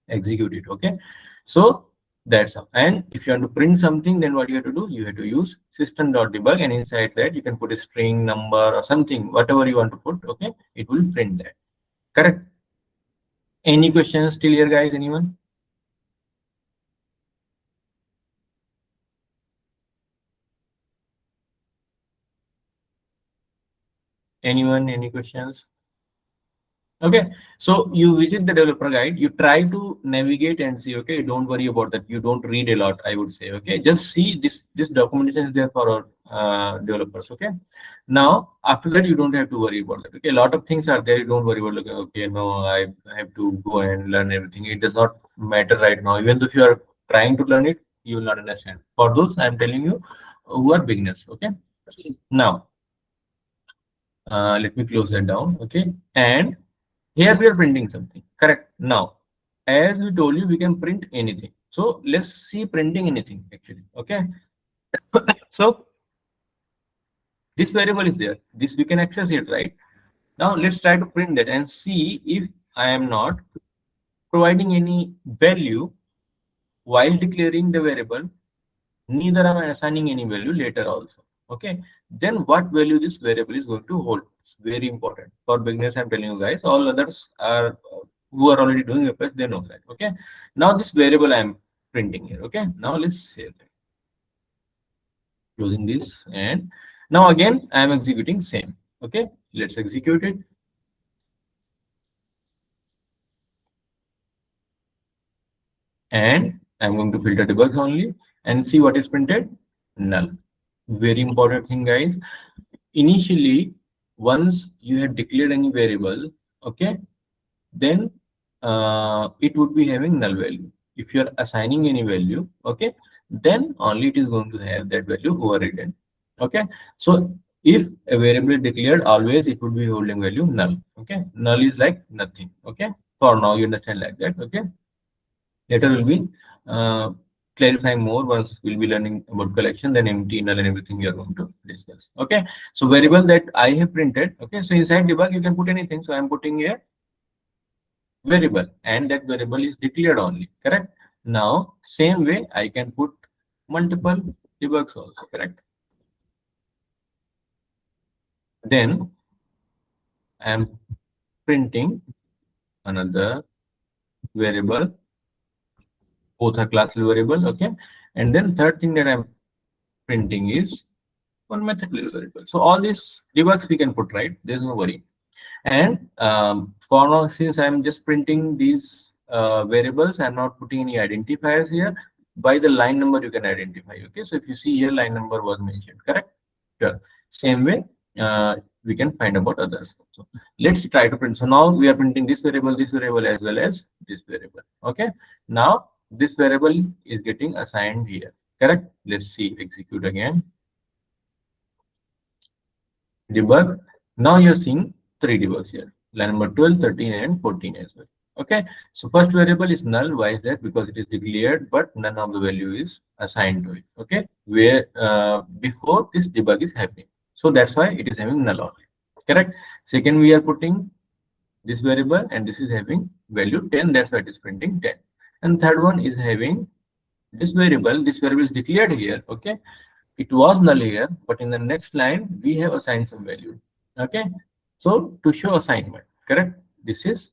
execute it. Okay, so that's how. And if you want to print something, then what you have to do, you have to use system.debug, and inside that you can put a string, number, or something, whatever you want to put. Okay, it will print that. Correct? Any questions still here, guys? Anyone? Anyone? Any questions? Okay, so you visit the developer guide, you try to navigate and see. Okay, don't worry about that, you don't read a lot, I would say. Okay, just see this documentation is there for our developers. Okay, now after that you don't have to worry about that. Okay, a lot of things are there, you don't worry about, like, okay, no, I have to go and learn everything. It does not matter right now. Even if you are trying to learn it, you will not understand. For those I'm telling you who are beginners. Okay, now let me close that down. Okay, and here we are printing something, correct? Now, as we told you, we can print anything. So let's see printing anything actually. Okay, so this variable is there, this we can access it, right? Now let's try to print that and see if I am not providing any value while declaring the variable, neither am I assigning any value later also. Okay, then what value this variable is going to hold? It's very important for beginners. I'm telling you guys. All others are who are already doing FS, they know that. Okay, now this variable I'm printing here. Okay, now let's save that. Closing this, and now again I am executing same. Okay, let's execute it. And I'm going to filter debugs only and see what is printed. Null. Very important thing, guys. Initially, once you have declared any variable, okay, then it would be having null value. If you are assigning any value, okay, then only it is going to have that value overridden. Okay, so if a variable is declared, always it would be holding value null. Okay, null is like nothing. Okay, for now you understand like that. Okay, later we'll be uh, clarifying more once we'll be learning about collection, then empty, null, and everything we are going to discuss. Okay, so variable that I have printed. Okay, so inside debug you can put anything. So I'm putting here variable, and that variable is declared only. Correct. Now same way I can put multiple debugs also. Correct. Then I'm printing another variable, both are class variable. Okay, and then third thing that I'm printing is one method variable. So all these debugs we can put, right? There's no worry. And for now, since I'm just printing these variables, I'm not putting any identifiers here. By the line number you can identify. Okay, so if you see here, line number was mentioned. Correct. Sure. Same way we can find about others. So let's try to print. So now we are printing this variable as well as this variable. Okay, now this variable is getting assigned here. Correct. Let's see, execute again, debug. Now you're seeing three debugs here, line number 12, 13, and 14 as well. Okay, so first variable is null. Why is that? Because it is declared but none of the value is assigned to it. Okay, where before this debug is happening, so that's why it is having null only. Correct. Second, we are putting this variable and this is having value 10, that's why it is printing 10. And third one is having this variable is declared here. Okay, it was null here, but in the next line we have assigned some value. Okay, so to show assignment, correct, this is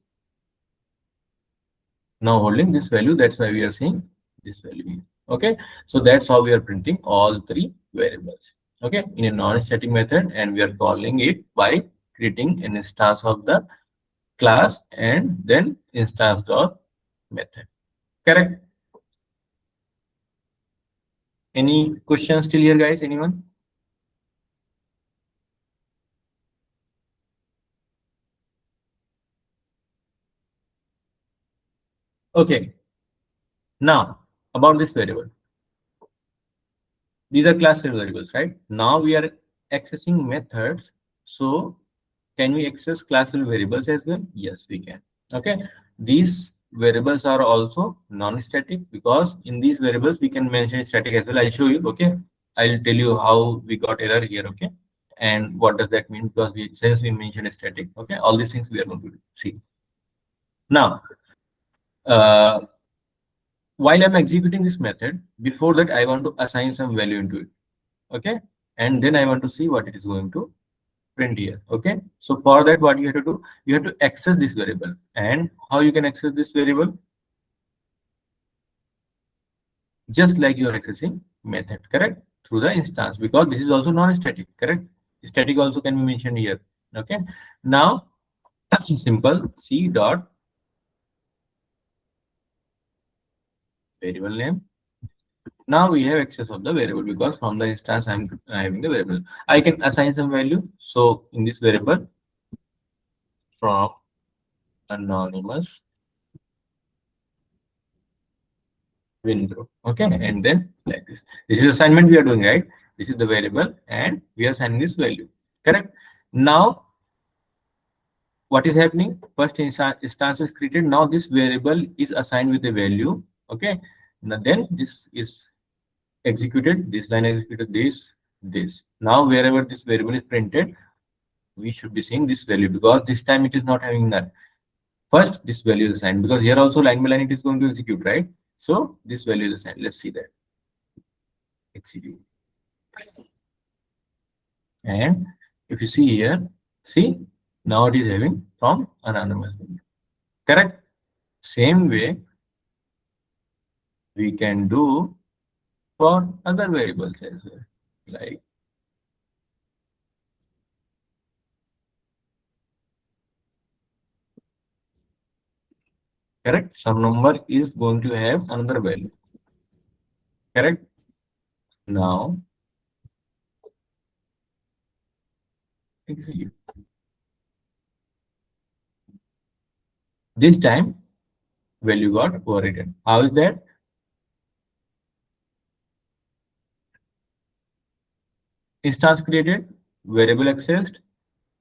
now holding this value, that's why we are seeing this value here. Okay, so that's how we are printing all three variables, okay, in a non-static method, and we are calling it by creating an instance of the class and then instance dot method. Correct. Any questions still here, guys? Anyone? Okay, now about this variable, these are class variables, right? Now we are accessing methods, so can we access class variables as well? Yes, we can. Okay, these variables are also non-static because in these variables we can mention static as well. I'll show you. Okay, I'll tell you how we got error here. Okay, and what does that mean, because since we mentioned static. Okay, all these things we are going to see now. uh, while I'm executing this method, before that I want to assign some value into it. Okay, and then I want to see what it is going to print here. Okay, so for that what you have to do, you have to access this variable. And how you can access this variable? Just like you are accessing method, correct, through the instance, because this is also non-static. Correct, static also can be mentioned here. Okay, now simple c dot variable name. Now we have access of the variable because from the instance I'm having the variable. I can assign some value. So in this variable, from anonymous window. Okay, and then like this. This is assignment we are doing, right? This is the variable and we are assigning this value. Correct. Now what is happening? First instance is created. Now this variable is assigned with a value. Okay. Now then this is executed, this line executed, this. Now wherever this variable is printed, we should be seeing this value because this time it is not having none. First, this value is assigned because here also line by line it is going to execute, right? So this value is assigned. Let's see that. Execute. And if you see here, see, now it is having from anonymous value. Correct? Same way we can do for other variables as well. Like, correct? Some number is going to have another value. Correct? Now, execute. This time, value got overwritten. How is that? Instance created, variable accessed,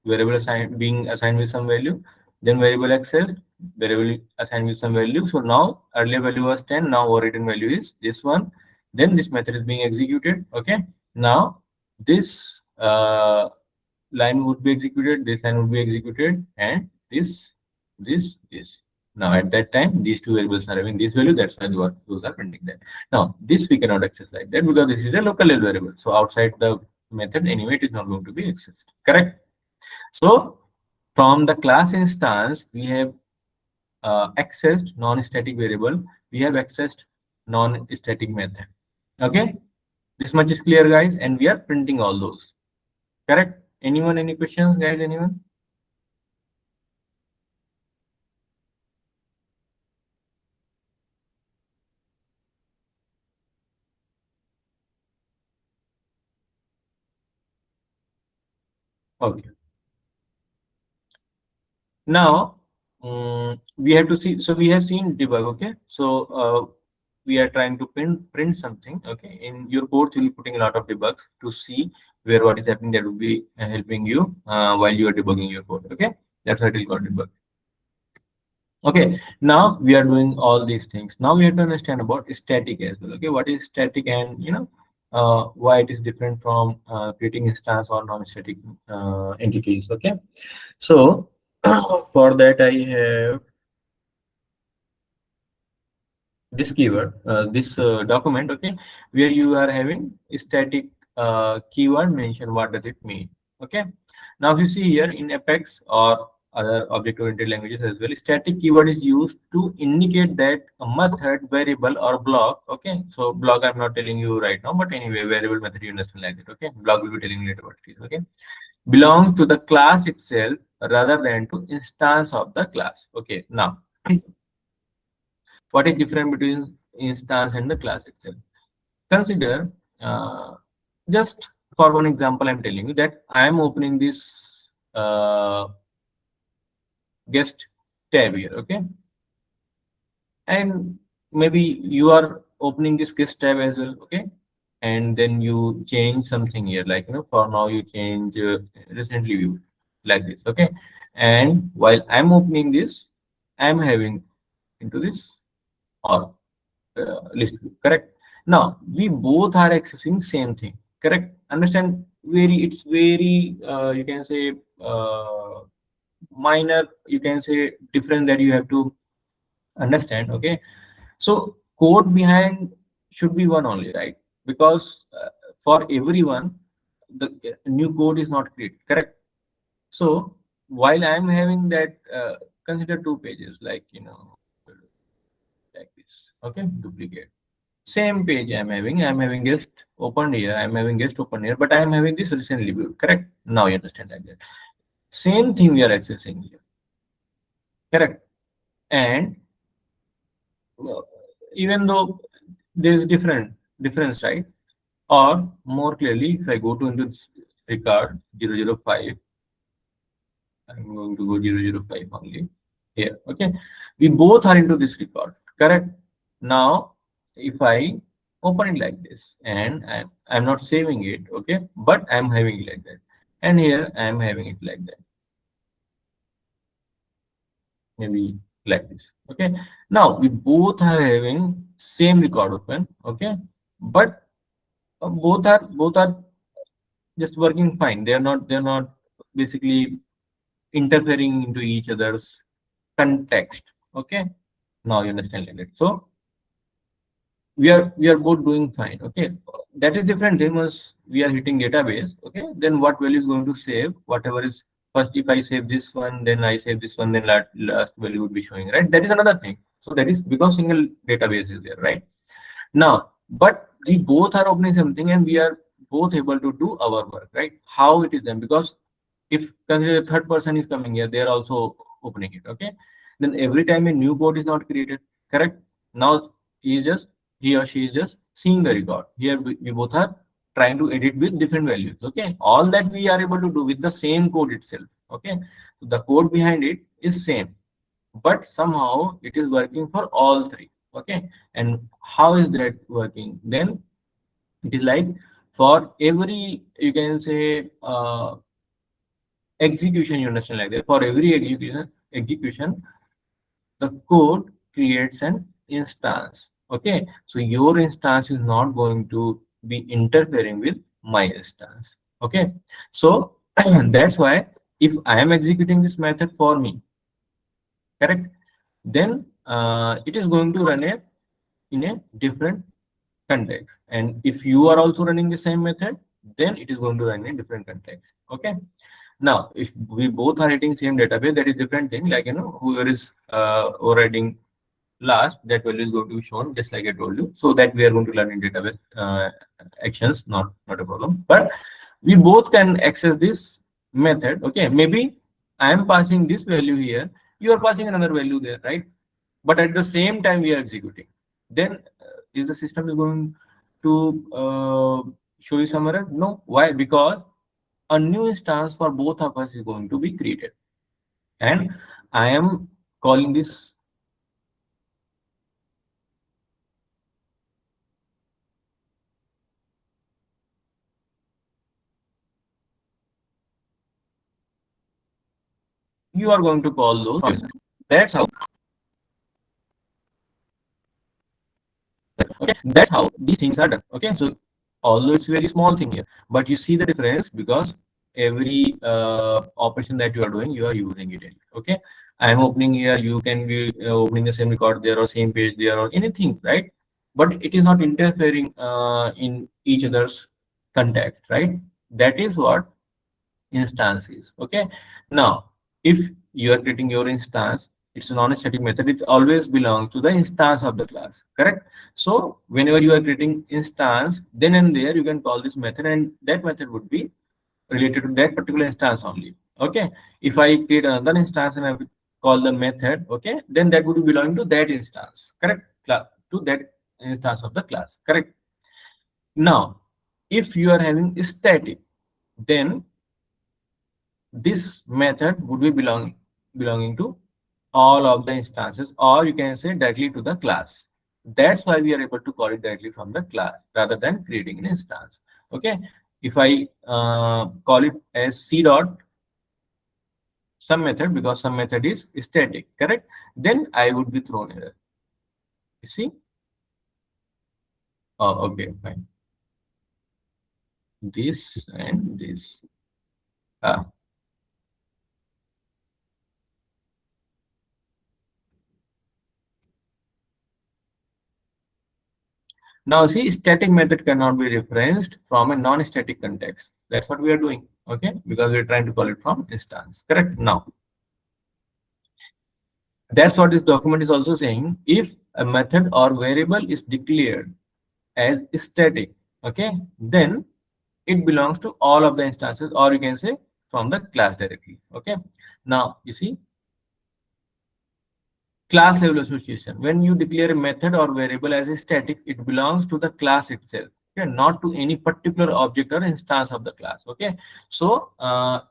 variable being assigned with some value, then variable accessed, variable assigned with some value. So now earlier value was 10, now overwritten value is this one. Then this method is being executed. Okay. Now this line would be executed, this line would be executed, and this. Now at that time, these two variables are having this value, that's why those are printing that. Now this we cannot access like that because this is a local level variable. So outside the method anyway, it is not going to be accessed. Correct? So from the class instance, we have accessed non-static variable, we have accessed non-static method. Okay, this much is clear, guys, and we are printing all those. Correct? Anyone, any questions, guys? Anyone? Okay. Now we have to see. So we have seen debug. Okay. So we are trying to print something. Okay. In your code, you'll be putting a lot of debugs to see where what is happening. That will be helping you while you are debugging your code. Okay. That's why it is called debug. Okay, now we are doing all these things. Now we have to understand about static as well. Okay, what is static, and why it is different from creating instance or non-static entities. Okay, so for that I have this keyword, this document. Okay, where you are having static keyword mention. What does it mean? Okay, now if you see here in Apex or other object-oriented languages as well, static keyword is used to indicate that a method, variable, or block. Okay, so block I'm not telling you right now, but anyway, variable method you understand like that. Okay, block will be telling you later what it is. Okay, belongs to the class itself rather than to instance of the class. Okay, now what is different between instance and the class itself? Consider just for one example, I'm telling you that I am opening this guest tab here. Okay, and maybe you are opening this guest tab as well. Okay, and then you change something here, like for now you change recently viewed like this. Okay, and while I'm opening this, I'm having into this or list view. Correct? Now we both are accessing same thing. Correct? Understand? It's very you can say minor, you can say different, that you have to understand. Okay, so code behind should be one only, right? Because for everyone the new code is not created. Correct? So while I'm having that, consider two pages, like like this. Okay, duplicate same page I'm having guest open here, I'm having guest open here, but I'm having this recently viewed. Correct? Now you understand like that. Same thing we are accessing here. Correct? And uh, even though there's difference, right? Or more clearly, if I go to into this record 005, I'm going to go 005 only here. Okay, we both are into this record. Correct? Now if I open it like this, and I'm not saving it. Okay, but I'm having it like that, and here I'm having it like that, maybe like this. Okay, now we both are having same record open. Okay, but both are just working fine. They're not basically interfering into each other's context. Okay, now you understand like that. So we are both doing fine. Okay, that is different thing. Once we are hitting database, okay, then what value is going to save? Whatever is first, if I save this one, then I save this one, then last value would be showing, right? That is another thing. So that is because single database is there, right? Now, but we both are opening something and we are both able to do our work, right? How it is done? Because if consider a third person is coming here, they are also opening it, okay? Then every time a new code is not created, correct? Now he or she is just seeing the record. Here we both are trying to edit with different values, okay? All that we are able to do with the same code itself, okay? So the code behind it is same, but somehow it is working for all three, okay? And how is that working? Then it is like for every, you can say, execution, you understand, like that for every execution the code creates an instance, okay? So your instance is not going to be interfering with my instance, okay? So that's why if I am executing this method for me, correct, then it is going to run in a different context, and if you are also running the same method, then it is going to run in different context, okay? Now, if we both are hitting same database, that is different thing. Like, whoever is overriding last, that value is going to be shown, just like I told you. So that we are going to learn in database actions, not a problem. But we both can access this method. Okay, maybe I am passing this value here, you are passing another value there, right? But at the same time we are executing. Then is the system is going to show you some error? No. Why? Because a new instance for both of us is going to be created, and I am calling this. You are going to call those promises. That's how. Okay, that's how these things are done. Okay, so although it's very small thing here, but you see the difference because every operation that you are doing, you are using it. Okay, I am opening here, you can be opening the same record there or same page there or anything, right? But it is not interfering in each other's context, right? That is what instance is. Okay, now if you are creating your instance, it's a non-static method, it always belongs to the instance of the class, correct? So whenever you are creating instance, then and there you can call this method, and that method would be related to that particular instance only. Okay, if I create another instance and I will call the method, okay, then that would be belonging to that instance, correct? To that instance of the class, correct? Now if you are having static, then this method would be belonging to all of the instances, or you can say directly to the class. That's why we are able to call it directly from the class rather than creating an instance. Okay, if I call it as c dot some method, because some method is static, correct, then I would be thrown error. You see? Oh, okay, fine. This and this. Ah, now see, static method cannot be referenced from a non-static context. That's what we are doing, okay? Because we're trying to call it from instance, correct? Now, that's what this document is also saying. If a method or variable is declared as static, okay, then it belongs to all of the instances, or you can say from the class directly, okay? Now, you see, class level association. When you declare a method or variable as a static, it belongs to the class itself, okay, not to any particular object or instance of the class, okay? So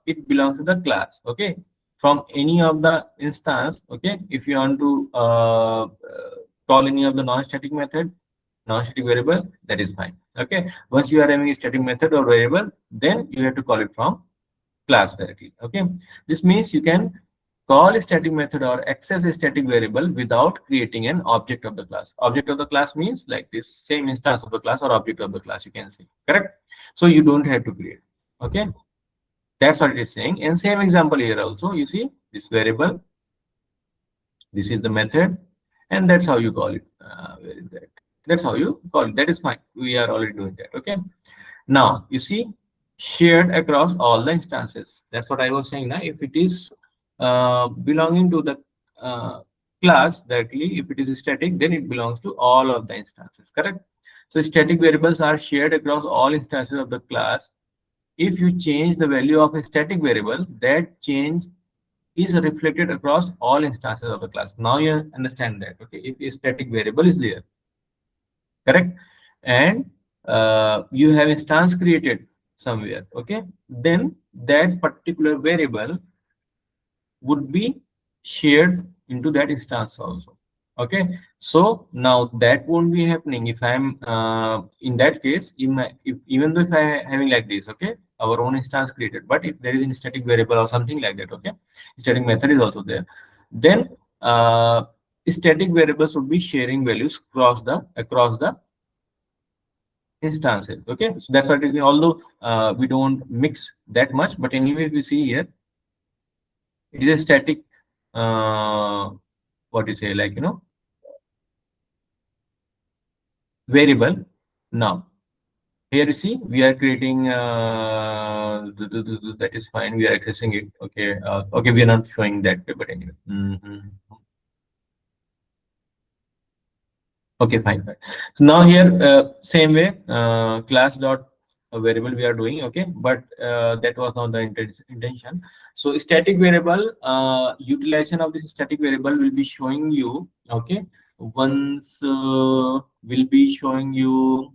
it belongs to the class, okay? From any of the instance, okay? If you want to call any of the non-static method, non-static variable, that is fine, okay? Once you are having a static method or variable, then you have to call it from class directly, okay? This means you can call a static method or access a static variable without creating an object of the class. Object of the class means like this same instance of the class or object of the class, you can say, correct? So you don't have to create, okay? That's what it is saying. And same example here also, you see this variable, this is the method, and that's how you call it. Where is that? That's how you call it. That is fine. We are already doing that. Okay. Now you see, shared across all the instances. That's what I was saying. Now, if it is belonging to the class directly, if it is static, then it belongs to all of the instances. Correct. So static variables are shared across all instances of the class. If you change the value of a static variable, that change is reflected across all instances of the class. Now you understand that. Okay, if a static variable is there, correct, and you have instance created somewhere, okay, then that particular variable would be shared into that instance also. Okay, so now that won't be happening if I'm in that case, if even though if I having like this, okay, our own instance created, but if there is a static variable or something like that, okay, static method is also there, then static variables would be sharing values across the instances. Okay, so that's what it is. Although we don't mix that much, but anyway, we see here it is a static what you say, like, variable. Now here you see we are creating that is fine, we are accessing it. Okay, okay, we are not showing that way, but anyway. Okay, fine, fine. So now here, same way, class dot variable we are doing. Okay, but that was not the intention. So static variable, utilization of this static variable will be showing you. Okay, once will be showing you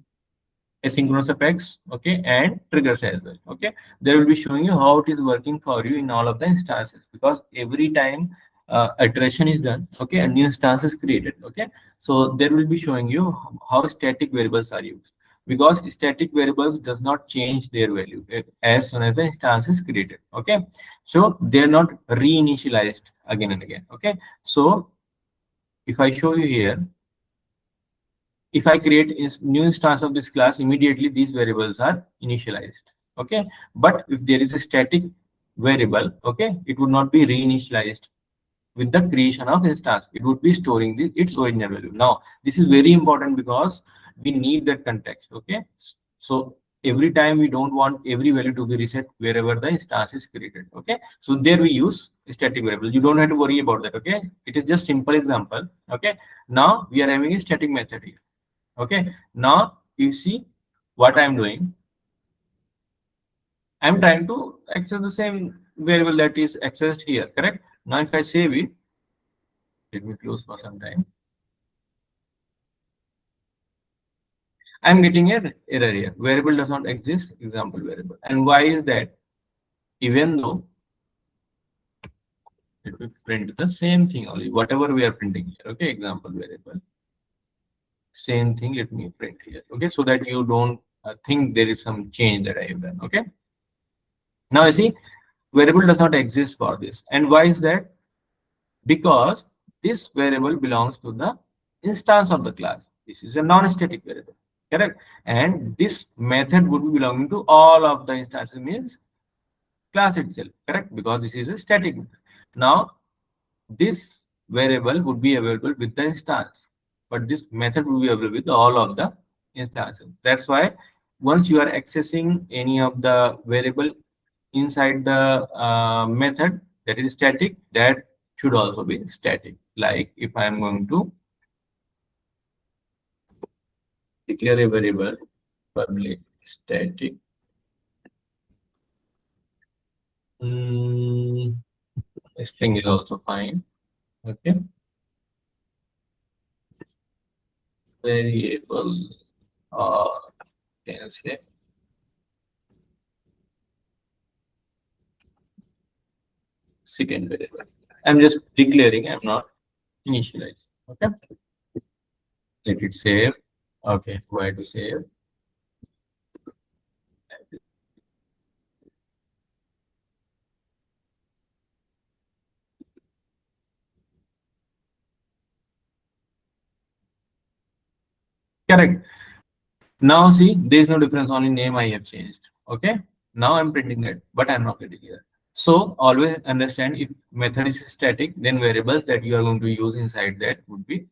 asynchronous effects, okay, and triggers as well. Okay, they will be showing you how it is working for you in all of the instances, because every time iteration is done, okay, a new instance is created. Okay, so there will be showing you how static variables are used, because static variables does not change their value as soon as the instance is created. Okay, so they are not reinitialized again and again. Okay, so if I show you here, if I create a new instance of this class, immediately these variables are initialized. Okay, but if there is a static variable, okay, it would not be reinitialized with the creation of instance. It would be storing its original value. Now this is very important because we need that context. Okay, so every time we don't want every value to be reset wherever the instance is created. Okay, so there we use static variable. You don't have to worry about that. Okay, it is just simple example. Okay, now we are having a static method here. Okay, now you see what I'm doing. I'm trying to access the same variable that is accessed here. Correct. Now if I save it, let me close for some time. I'm getting an error here. Variable does not exist, example variable. And why is that? Even though it will print the same thing only, whatever we are printing here. Okay, example variable. Same thing, let me print here. Okay, so that you don't think there is some change that I have done. Okay. Now you see, variable does not exist for this. And why is that? Because this variable belongs to the instance of the class. This is a non-static variable, correct? And this method would be belonging to all of the instances, means class itself, correct? Because this is a static method. Now this variable would be available with the instance, but this method will be available with all of the instances. That's why once you are accessing any of the variable inside the method that is static, that should also be static. Like if I am going to declare a variable public static, string is also fine. Okay, variable, or can say second variable. I'm just declaring, I'm not initializing. Okay, let it save. Okay, why to save? Correct. Now see, there is no difference, only name I have changed. Okay, now I'm printing that, but I'm not getting here. So always understand, if method is static, then variables that you are going to use inside that would be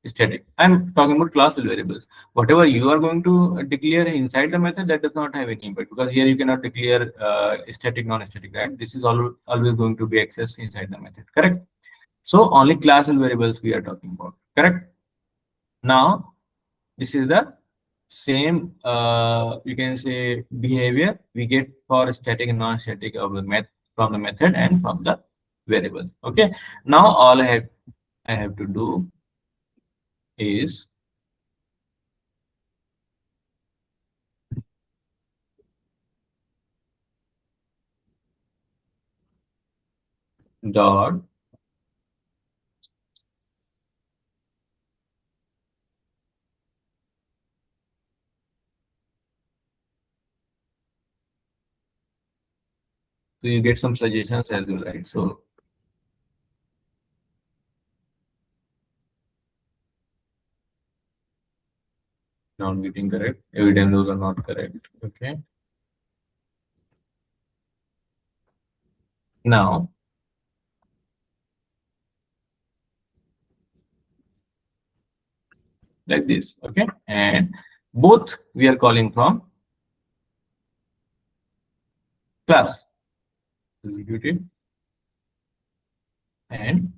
static. I'm talking about class variables. Whatever you are going to declare inside the method, that does not have any impact, because here you cannot declare static, non-static, right? This is always going to be accessed inside the method, correct? So only class variables we are talking about, correct? Now this is the same, you can say, behavior we get for static and non-static of the from the method and from the variables. Okay. Now all I have to do is dot so you get some suggestions as well, right? So not getting correct. Evidence those are not correct. Okay. Now like this. Okay. And both we are calling from class. Execute it. And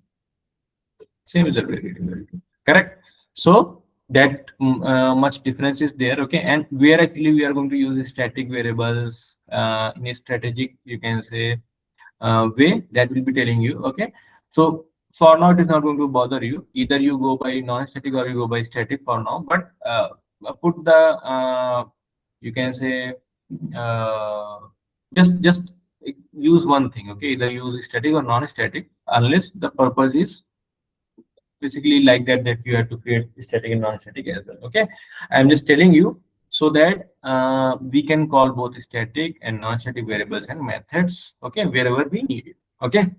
same as the variable. Correct. So that much difference is there. Okay. And where actually we are going to use static variables in a strategic, you can say, way, that will be telling you. Okay. So for now it is not going to bother you, either you go by non-static or you go by static for now, but put the you can say, uh, just use one thing. Okay. Either use static or non-static, unless the purpose is basically like that you have to create static and non-static as well. Okay. I'm just telling you so that we can call both static and non-static variables and methods, okay, wherever we need it. Okay.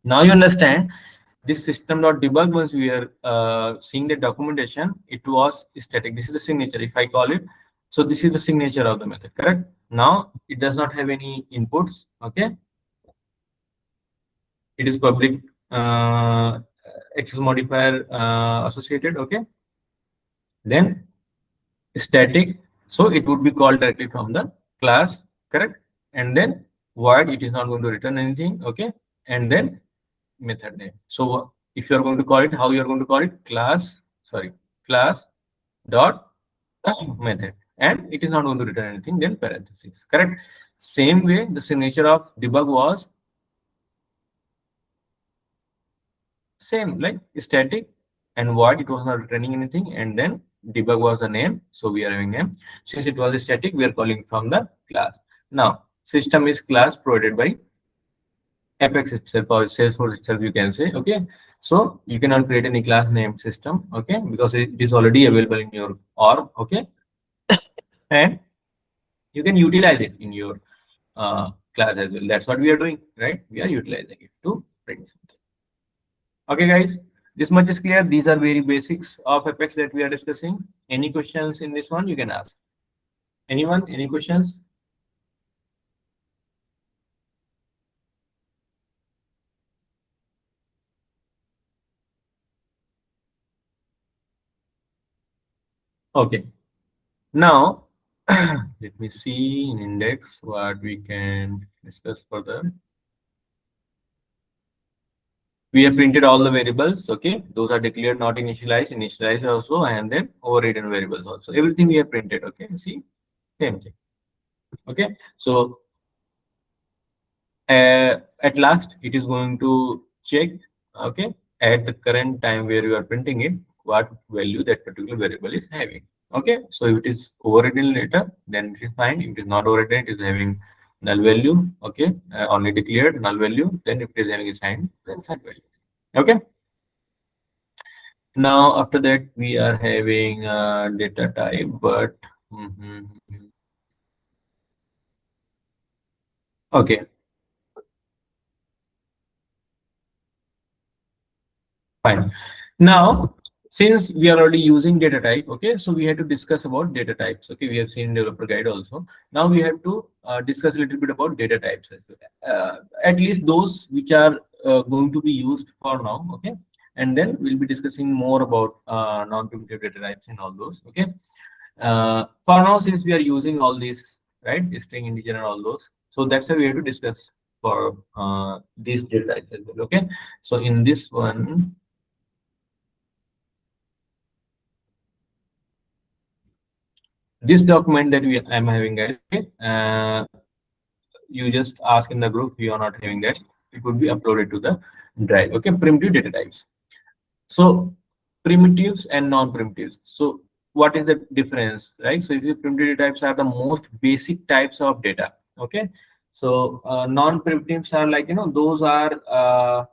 Now you understand this system.debug. Once we are seeing the documentation, it was static. This is the signature, if I call it. So this is the signature of the method, correct? Now it does not have any inputs. Okay. It is public access modifier associated. Okay. Then static, so it would be called directly from the class, correct? And then void, it is not going to return anything. Okay. And then method name. So if you are going to call it, how you are going to call it? Class dot method, and it is not going to return anything, then parentheses, correct? Same way the signature of debug was same, like static and void, it was not returning anything, and then debug was the name, so we are having name. Since it was static, we are calling from the class. Now system is class provided by Apex itself or Salesforce itself, you can say. Okay. So you cannot create any class name system. Okay. Because it is already available in your org. Okay. And you can utilize it in your class as well. That's what we are doing, right? We are utilizing it to print something. Okay, guys. This much is clear. These are very basics of Apex that we are discussing. Any questions in this one, you can ask. Anyone? Any questions? Okay. Now, let me see in index what we can discuss further. We have printed all the variables. Okay, those are declared, not initialized also, and then overridden variables also. Everything we have printed. Okay, see, same thing. Okay, so at last it is going to check, okay, at the current time where you are printing it, what value that particular variable is having. Okay, so if it is overridden later, then it is fine. If it is not overridden, it is having null value. Okay, only declared null value. Then if it is having a sign, then sign value. Okay. Now after that we are having data type, but okay, fine. Now since we are already using data type, okay, so we have to discuss about data types. Okay, we have seen developer guide also. Now we have to discuss a little bit about data types as well. At least those which are going to be used for now. Okay, and then we'll be discussing more about non-primitive data types and all those. Okay. For now, since we are using all these, right, string, integer, and all those, so that's why we have to discuss for these data types as well. Okay. So in this one, this document that I'm having, guys. Okay. You just ask in the group, we are not having that. It would be uploaded to the drive. Okay. Primitive data types. So primitives and non-primitives. So what is the difference, right? So if you primitive data types are the most basic types of data. Okay. So non-primitives are like, those are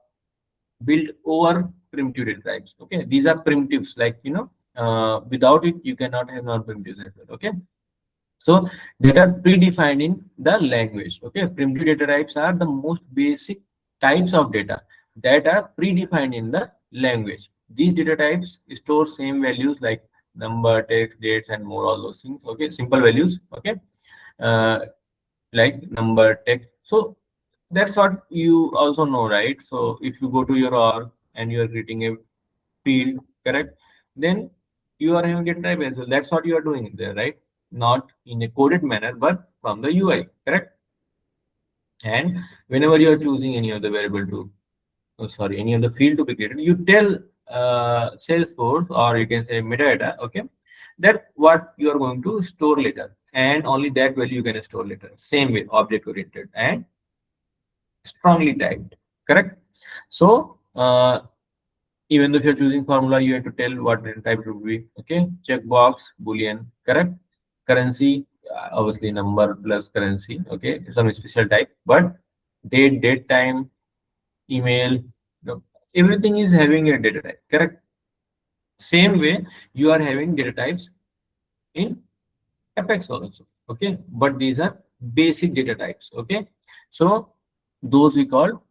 built over primitive data types. Okay. These are primitives, like, without it, you cannot have non-primitives as well. Okay. So data predefined in the language. Okay, primitive data types are the most basic types of data that are predefined in the language. These data types store same values like number, text, dates, and more, all those things. Okay, simple values. Okay, uh, like number, text. So that's what you also know, right? So if you go to your org and you are creating a field, correct, then you are having a type as well. That's what you are doing there, right? Not in a coded manner, but from the UI, correct? And whenever you are choosing any of the variable to, oh, sorry, any of the field to be created, you tell Salesforce, or you can say metadata, okay, that what you are going to store later, and only that value you can store later. Same way, object oriented and strongly typed, correct? So even though if you're choosing formula, you have to tell what data type it would be. Okay, checkbox, boolean, correct? Currency, obviously number plus currency. Okay, some special type, but date time, email, everything is having a data type, correct? Same way, you are having data types in Apex also. Okay, but these are basic data types. Okay, so those we call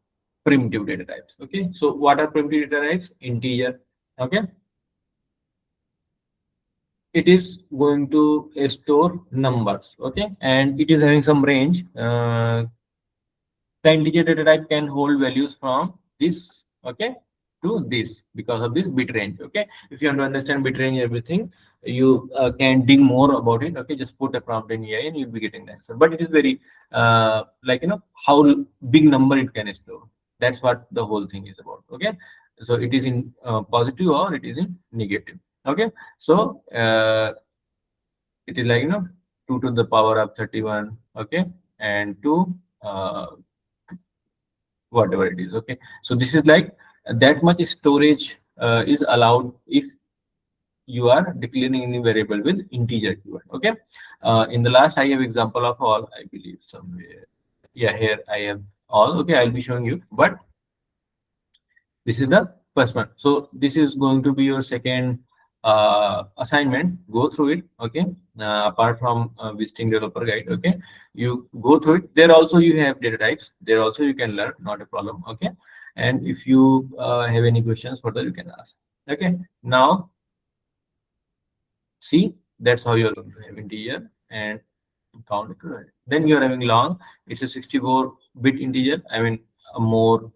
primitive data types. Okay, so what are primitive data types? Integer. Okay, it is going to store numbers. Okay, and it is having some range. The integer data type can hold values from this, okay, to this, because of this bit range. Okay, if you want to understand bit range, everything, you can dig more about it. Okay, just put a prompt in AI and you'll be getting the answer. But it is very like, how big number it can store. That's what the whole thing is about. Okay, so it is in positive or it is in negative. Okay, so it is like, 2 to the power of 31. Okay, and 2, whatever it is. Okay, so this is like that much storage is allowed if you are declaring any variable with integer keyword. Okay, in the last I have example of all, I believe somewhere. Yeah, here I have all. Okay, I'll be showing you, but this is the first one. So this is going to be your second assignment. Go through it. Okay. Apart from visiting developer guide. Okay. You go through it. There also you have data types. There also you can learn. Not a problem. Okay. And if you have any questions further, you can ask. Okay. Now see, that's how you're going to have integer and count it. Right. Then you're having long. It's a 64-bit integer. I mean, a more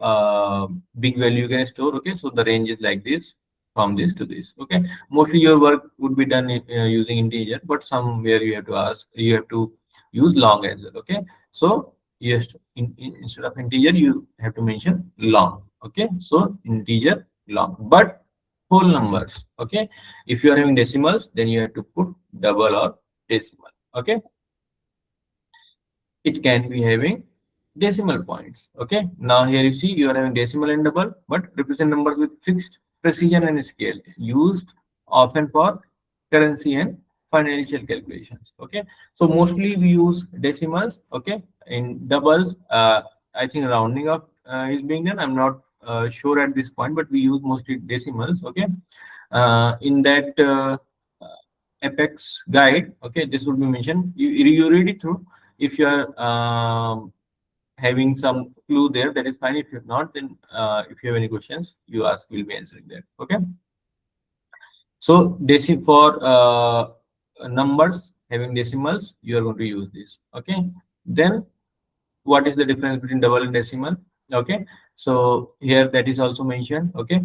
big value you can store. Okay, so the range is like this, from this to this. Okay, mostly your work would be done using integer, but somewhere you have to ask, you have to use long as well. Okay, so yes, instead of integer, you have to mention long. Okay, so integer long, but whole numbers. Okay, if you are having decimals, then you have to put double or decimal. Okay, it can be having decimal points. Okay, now here you see you are having decimal and double, but represent numbers with fixed precision and scale, used often for currency and financial calculations. Okay, so mostly we use decimals. Okay, in doubles, I think rounding up is being done. I'm not sure at this point, but we use mostly decimals. Okay, in that Apex guide, okay, this would be mentioned. You read it through. If you are having some clue there, that is fine. If you're not, then if you have any questions, you ask, we'll be answering there. Okay, so for numbers having decimals, you are going to use this. Okay, then what is the difference between double and decimal? Okay, so here that is also mentioned. Okay,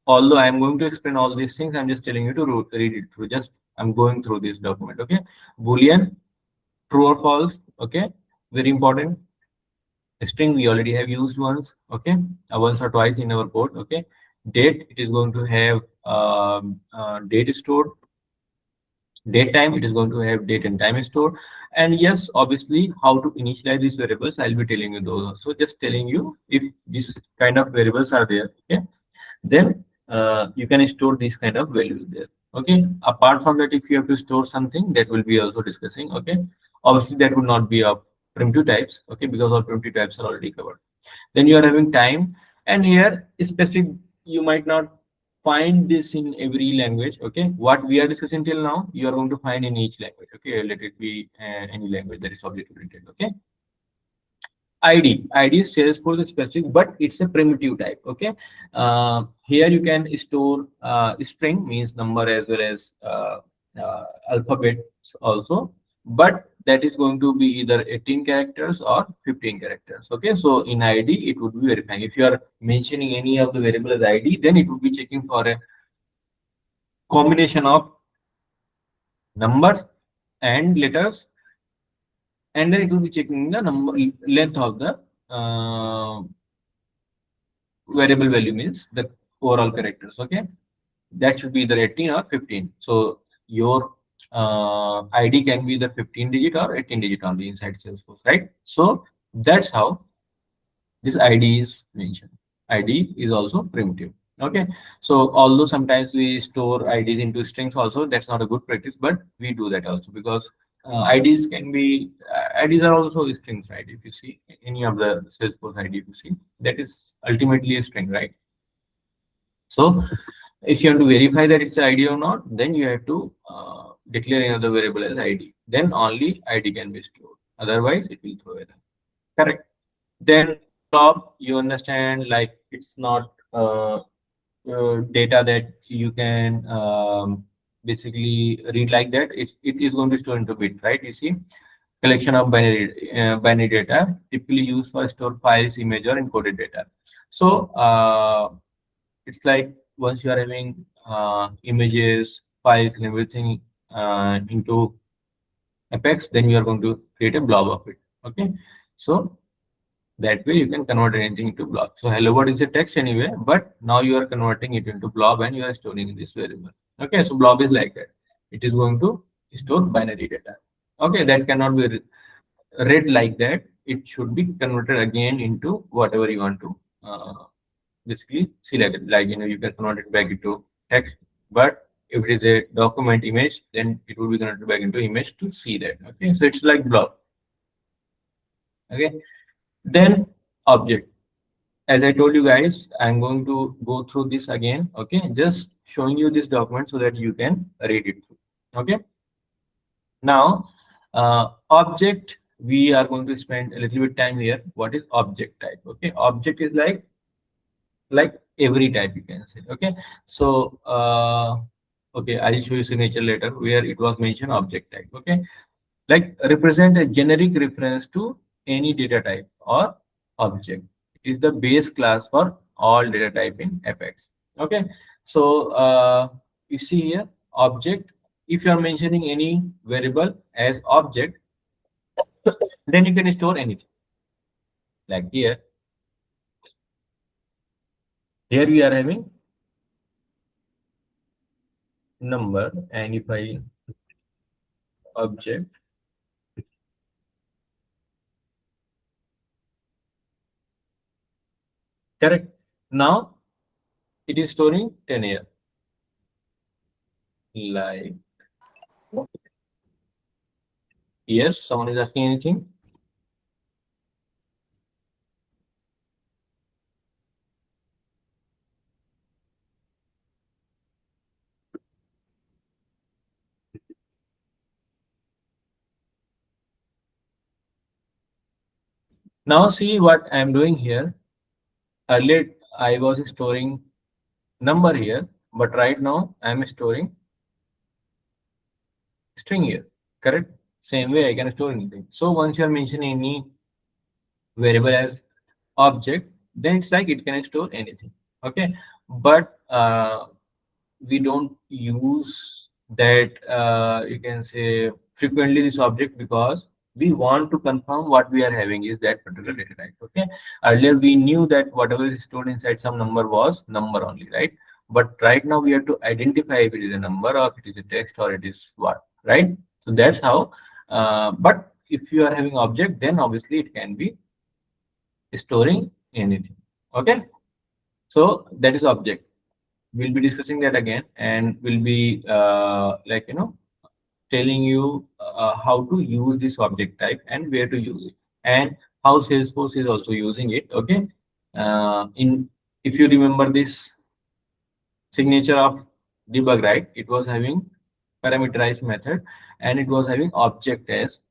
although I am going to explain all these things, I'm just telling you to read it through. Just I'm going through this document. Okay. Boolean, true or false. Okay. Very important. String we already have used once. Okay. Once or twice in our code. Okay. Date, it is going to have date stored. Date time, it is going to have date and time stored. And yes, obviously, how to initialize these variables, I'll be telling you those also. Just telling you if this kind of variables are there. Okay. Then you can store this kind of value there. Okay. Apart from that, if you have to store something, that will be also discussing. Okay. Obviously, that would not be of primitive types. Okay, because all primitive types are already covered. Then you are having time, and here specific, you might not find this in every language. Okay, what we are discussing till now, you are going to find in each language. Okay, let it be any language that is object oriented. Okay. ID is Salesforce specific, but it's a primitive type. Okay, here you can store string, means number, as well as alphabets also, but that is going to be either 18 characters or 15 characters. Okay, so in ID it would be verifying. If you are mentioning any of the variable as ID, then it would be checking for a combination of numbers and letters, and then it will be checking the number length of the variable value, means the overall characters. Okay, that should be either 18 or 15. So your ID can be either 15 digit or 18 digit on the inside Salesforce, right? So that's how this ID is mentioned. ID is also primitive. Okay, so although sometimes we store IDs into strings also, that's not a good practice, but we do that also because IDs can be IDs are also strings, right? If you see any of the Salesforce ID, if you see, that is ultimately a string, right? So if you want to verify that it's ID or not, then you have to declare another variable as ID. Then only ID can be stored. Otherwise, it will throw error. Correct. Then top, you understand, like it's not data that you can basically read like that. It is going to store into bit, right? You see, collection of binary data typically used for store files, image, or encoded data. So it's like once you are having images, files, and everything into Apex, then you are going to create a blob of it. Okay, so that way you can convert anything into blob. So hello world is a text anyway, but now you are converting it into blob and you are storing in this variable. Okay, so blob is like that. It is going to store binary data. Okay, that cannot be read like that. It should be converted again into whatever you want to basically select it. Like, you can convert it back into text, but if it is a document image, then it will be converted back into image to see that. Okay, so it's like blob. Okay, then object. As I told you guys, I'm going to go through this again. Okay, just showing you this document so that you can read it through. Okay, now object, we are going to spend a little bit time here. What is object type? Okay, object is like every type, you can say. Okay, so okay, I'll show you signature later where it was mentioned object type. Okay, like represent a generic reference to any data type or object. It is the base class for all data type in Apex. Okay, so you see here object, if you are mentioning any variable as object, then you can store anything. Like here we are having number, and if I object, correct, now it is storing 10 here. Like, yes, someone is asking anything. Now see what I am doing here. Earlier I was storing number here, but right now I am storing string here. Correct? Same way I can store anything. So once you are mentioning any variable as object, then it's like it can store anything. Okay. but we don't use that, you can say, frequently this object, because we want to confirm what we are having is that particular data type. Okay, earlier we knew that whatever is stored inside some number was number only, right? But right now we have to identify if it is a number or if it is a text or it is what, right? So that's how, but if you are having object, then obviously it can be storing anything. Okay, so that is object. We'll be discussing that again, and we'll be telling you how to use this object type and where to use it, and how Salesforce is also using it. Okay, in if you remember this signature of debug, right? It was having parameterized method, and it was having object as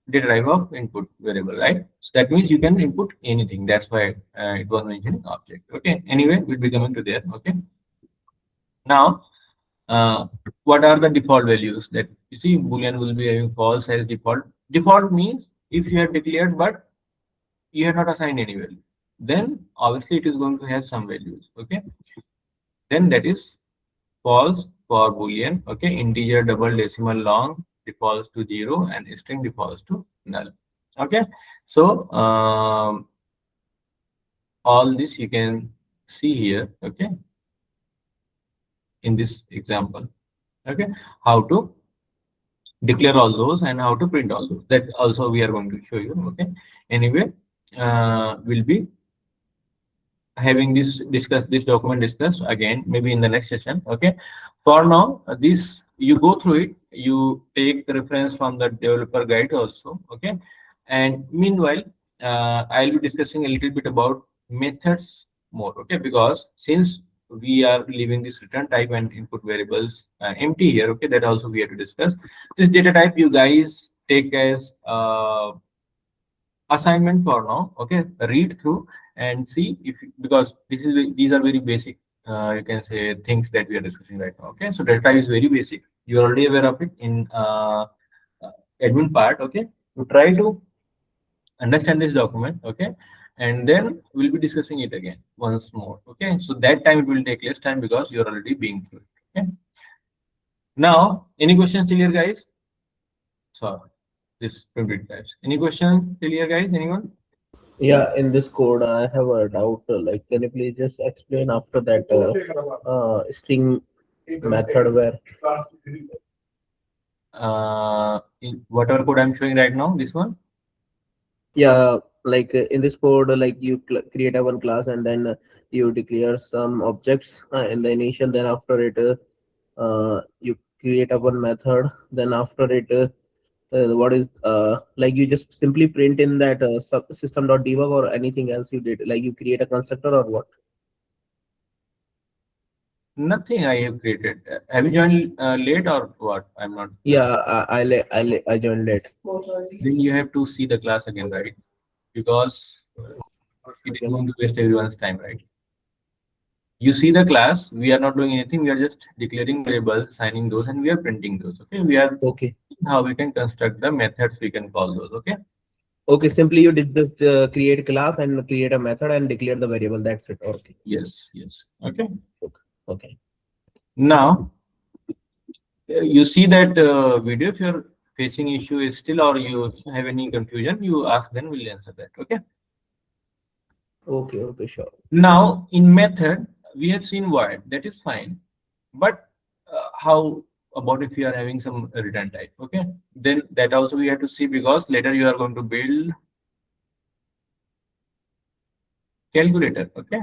data type of input variable, right? So that means you can input anything. That's why it was mentioning object. Okay. Anyway, we'll be coming to there. Okay. Now, uh, what are the default values that you see? Boolean will be having false as default. Default means if you have declared but you have not assigned any value, then obviously it is going to have some values. Okay. Then that is false for Boolean. Okay. Integer, double, decimal, long defaults to 0, and string defaults to null. Okay. So all this you can see here. Okay. In this example. Okay. How to declare all those and how to print all those, that also we are going to show you. Okay, anyway, we'll be having this document discussed again maybe in the next session. Okay, for now, this you go through it, you take the reference from the developer guide also. Okay, and meanwhile, I'll be discussing a little bit about methods more. Okay, because since we are leaving this return type and input variables empty here, okay, that also we have to discuss. This data type you guys take as assignment for now. Okay, read through and see if, because these are very basic, you can say, things that we are discussing right now. Okay, so data type is very basic, you're already aware of it in admin part. Okay, to try to understand this document. Okay, and then we'll be discussing it again once more. Okay, so that time it will take less time because you're already being through it. Okay, now any questions till here, guys? So this primitive types, any question till here, guys? Anyone? Yeah, in this code, I have a doubt. Like, can you please just explain after that string method where? In whatever code I'm showing right now, this one. Yeah, like in this code, like you create a one class and then you declare some objects in the initial. Then after it, you create a one method. Then after it, what is like you just simply print in that system.debug or anything else you did? Like you create a constructor or what? Nothing I have created. Have you joined late or what? I'm not. Yeah, I joined it. Then you have to see the class again, right? Because it is Okay. going to waste everyone's time, right? You see the class, we are not doing anything. We are just declaring variables, assigning those, and we are printing those. Okay, we are Okay. how we can construct the methods. We can call those. Okay. Okay. Simply you did this create class and create a method and declare the variable. That's it. Okay. Yes. Yes. Okay. Okay. Okay. Now you see that video. If you're facing issue is still, or you have any confusion, you ask. Then we'll answer that. Okay. Okay. Okay. Sure. Now, in method, we have seen void. That is fine. But how about if you are having some return type? Okay. Then that also we have to see, because later you are going to build calculator. Okay.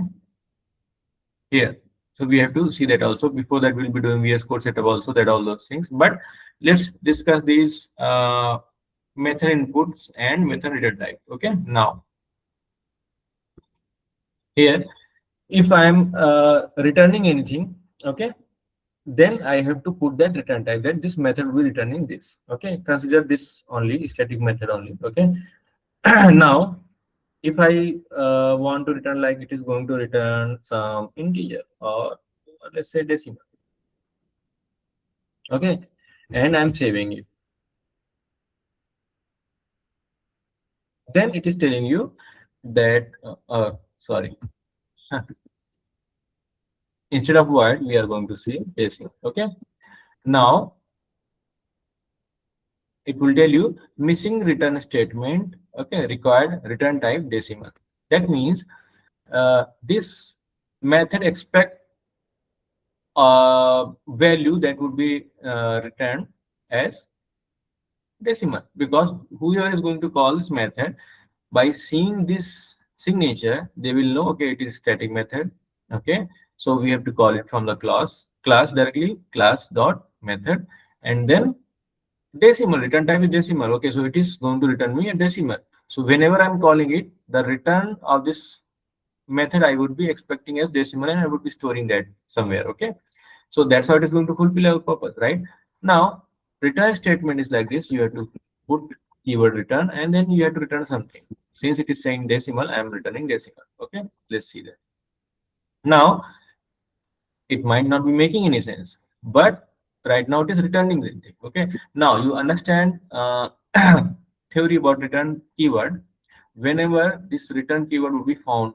Here. So we have to see that also. Before that, we'll be doing VS Code setup also, that all those things. But let's discuss these method inputs and method return type. Okay. Now, here, if I am returning anything, okay, then I have to put that return type, that this method will be returning this. Okay, consider this only static method only. Okay. Now, if I want to return, like it is going to return some integer, or let's say decimal. Okay, and I'm saving it. Then it is telling you that sorry. Instead of word, we are going to see decimal. Okay. Now it will tell you missing return statement. Okay, required return type decimal. That means this method expect value that would be returned as decimal, because whoever is going to call this method, by seeing this signature they will know, okay, it is static method. Okay, so we have to call it from the class directly, class dot method, and then decimal, return type is decimal. Okay, so it is going to return me a decimal. So whenever I'm calling it, the return of this method I would be expecting as decimal, and I would be storing that somewhere. Okay, so that's how it is going to fulfill our purpose, right? Now return statement is like this. You have to put keyword return, and then you have to return something. Since it is saying decimal, I am returning decimal. Okay, let's see that. Now it might not be making any sense, but right now it is returning the thing. Okay, now you understand theory about return keyword. Whenever this return keyword will be found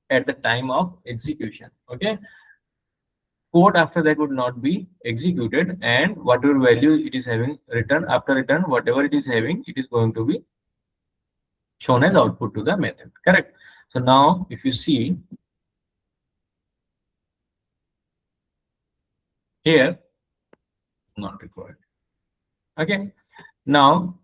at the time of execution, okay, code after that would not be executed, and whatever value it is having return after return, whatever it is having, it is going to be shown as output to the method. Correct. So now if you see here, not required. Okay, now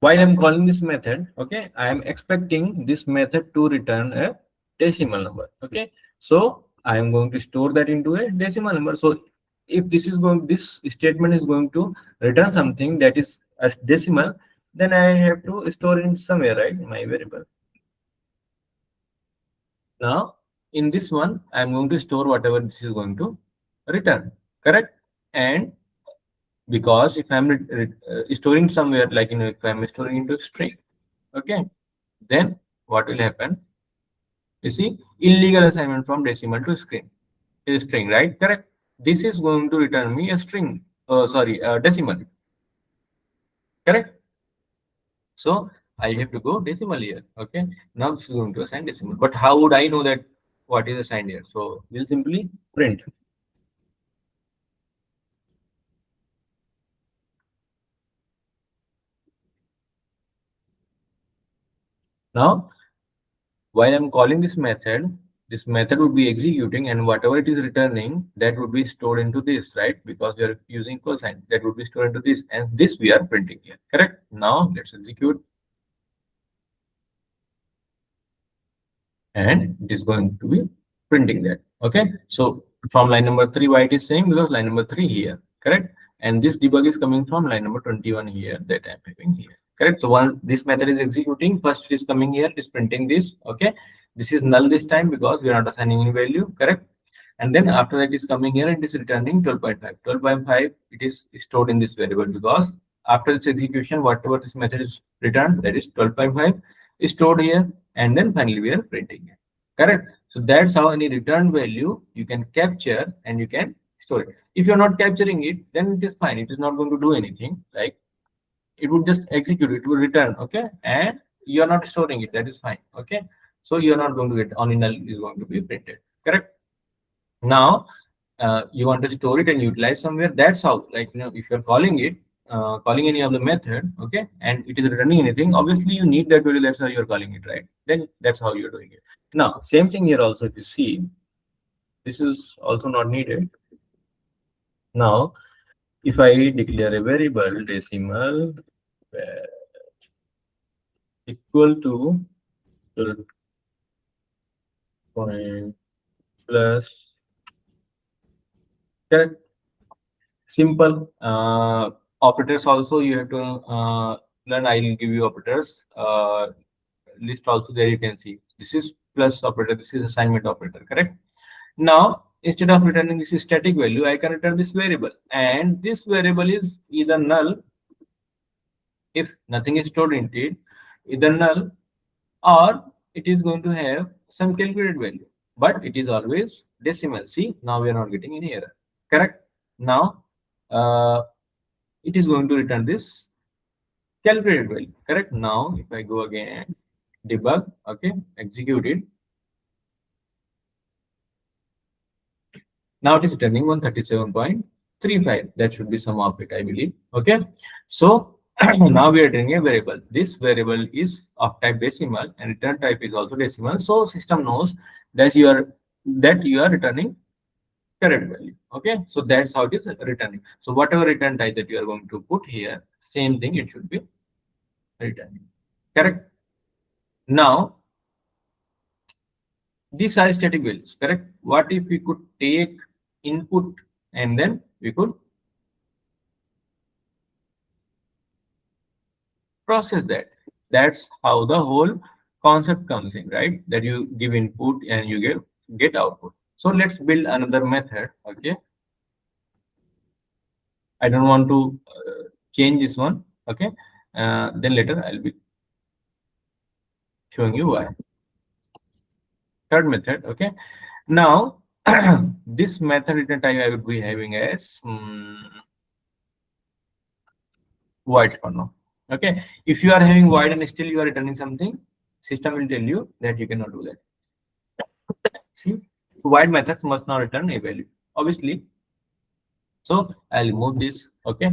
while I'm calling this method, okay, I am expecting this method to return a decimal number. Okay, so I am going to store that into a decimal number. So if this statement is going to return something that is as decimal, then I have to store it somewhere, right, in my variable. Now in this one, I am going to store whatever this is going to return. Correct. And because if I'm storing somewhere, like, if I'm storing into string, okay, then what will happen? You see, illegal assignment from decimal to string, right? Correct. This is going to return me a string. Sorry, a decimal. Correct. So I have to go decimal here. Okay. Now this is going to assign decimal. But how would I know that what is assigned here? So we'll simply print. Now while I'm calling this method would be executing, and whatever it is returning, that would be stored into this, right? Because we are using equal sign, that would be stored into this, and this we are printing here. Correct. Now let's execute, and it is going to be printing that. Okay, so from line number 3, why it is saying? Because line number 3 here. Correct. And this debug is coming from line number 21 here, that I'm having here. Correct. So once this method is executing, first it is coming here, it is printing this. Okay, this is null this time because we are not assigning any value. Correct. And then after that is coming here and it is returning 12.5. 12.5, it is stored in this variable, because after this execution, whatever this method is returned, that is 12.5, is stored here, and then finally we are printing it. Correct. So that's how any return value you can capture and you can store it. If you're not capturing it, then it is fine. It is not going to do anything. Like, it would just execute, it will return. Okay, and you're not storing it, that is fine. Okay, so you're not going to get only null is going to be printed. Correct. Now you want to store it and utilize somewhere. That's how, like, if you're calling it, calling any of the method, okay, and it is returning anything, obviously you need that value. That's how you're calling it, right? Then that's how you're doing it. Now same thing here also. If you see, this is also not needed. Now if I declare a variable decimal equal to point plus, correct, simple operators also you have to learn. I will give you operators list also. There you can see this is plus operator, this is assignment operator. Correct. Now instead of returning this static value, I can return this variable, and this variable is either null if nothing is stored in it, either null, or it is going to have some calculated value, but it is always decimal. See, now we are not getting any error. Correct. Now it is going to return this calculated value. Correct. Now if I go again, debug, okay, execute it. Now it is returning 137.35. That should be some of it, I believe. Okay. So now we are doing a variable. This variable is of type decimal and return type is also decimal. So system knows that you are returning correct value. Okay. So that's how it is returning. So whatever return type that you are going to put here, same thing it should be returning. Correct. Now these are static values. Correct. What if we could take input and then we could process that? That's how the whole concept comes in, right? That you give input and you get output. So let's build another method. Okay, I don't want to change this one. Okay, then later I'll be showing you why. Third method. Okay, now this method return type I would be having as void for now. Okay, if you are having void and still you are returning something, system will tell you that you cannot do that. See, void methods must not return a value, obviously. So I'll remove this. Okay,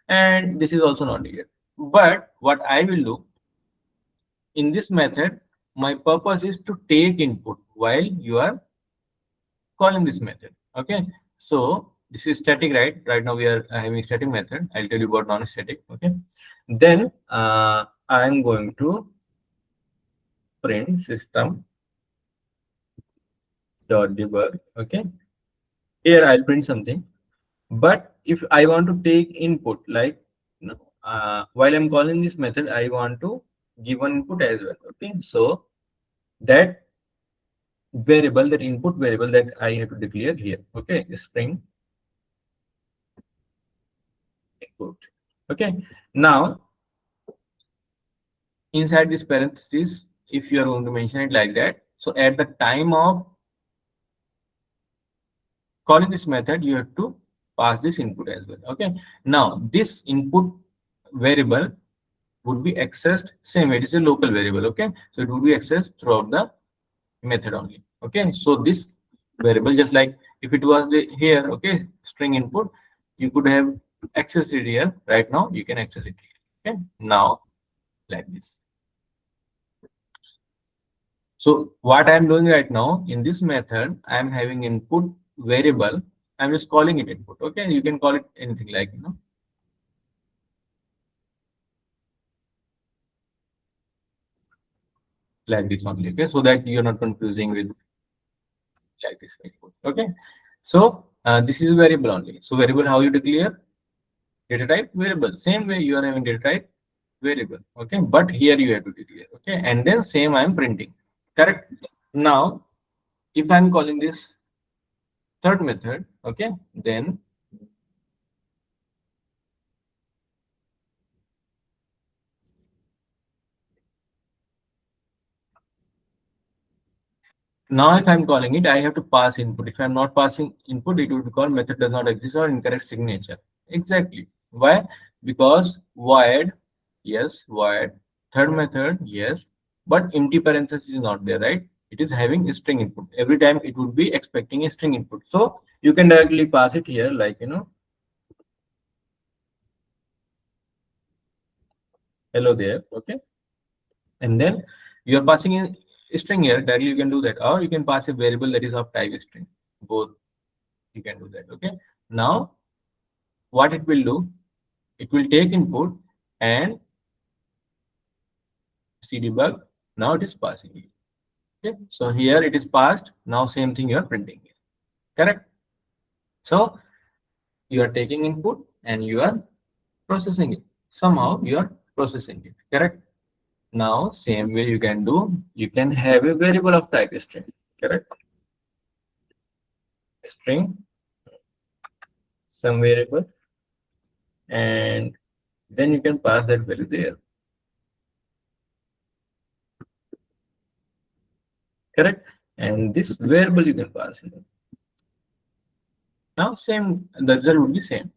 and this is also not needed. But what I will do in this method, my purpose is to take input while you are calling this method. Okay, so this is static, right? Right now we are having static method. I'll tell you about non-static. Okay, then I'm going to print system dot debug. Okay, here I'll print something. But if I want to take input, like while I'm calling this method, I want to give one input as well. Okay, so that variable, that input variable that I have to declare here. Okay, string input. Okay, now inside this parenthesis, if you are going to mention it like that, so at the time of calling this method, you have to pass this input as well. Okay, now this input variable would be accessed same way. It is a local variable. Okay, so it would be accessed throughout the method only. Okay, so this variable, just like if it was the here, okay, string input, you could have accessed it here. Right now you can access it here. Okay, now like this. So what I'm doing right now in this method, I'm having input variable. I'm just calling it input. Okay, you can call it anything, like like this only. Okay, so that you're not confusing with like this input. Okay, so this is variable only. So variable, how you declare? Data type variable. Same way you are having data type variable. Okay, but here you have to declare. Okay, and then same I am printing. Correct. Now if I'm calling this third method, okay, then now if I'm calling it, I have to pass input. If I'm not passing input, it would be called method does not exist or incorrect signature. Exactly. Why? Because void, yes, void. Third method, yes, but empty parenthesis is not there, right? It is having a string input. Every time it would be expecting a string input. So you can directly pass it here, like hello there. Okay, and then you are passing in a string here. Directly you can do that, or you can pass a variable that is of type string. Both you can do that. Okay, now what it will do, it will take input and cdebug. Now it is passing it. Okay, so here it is passed. Now same thing you are printing here. Correct. So you are taking input and you are processing it. Somehow you are processing it. Correct. Now same way you can do, you can have a variable of type string. Correct. String some variable, and then you can pass that value there. Correct. And this variable you can pass in. Now same, the result would be same.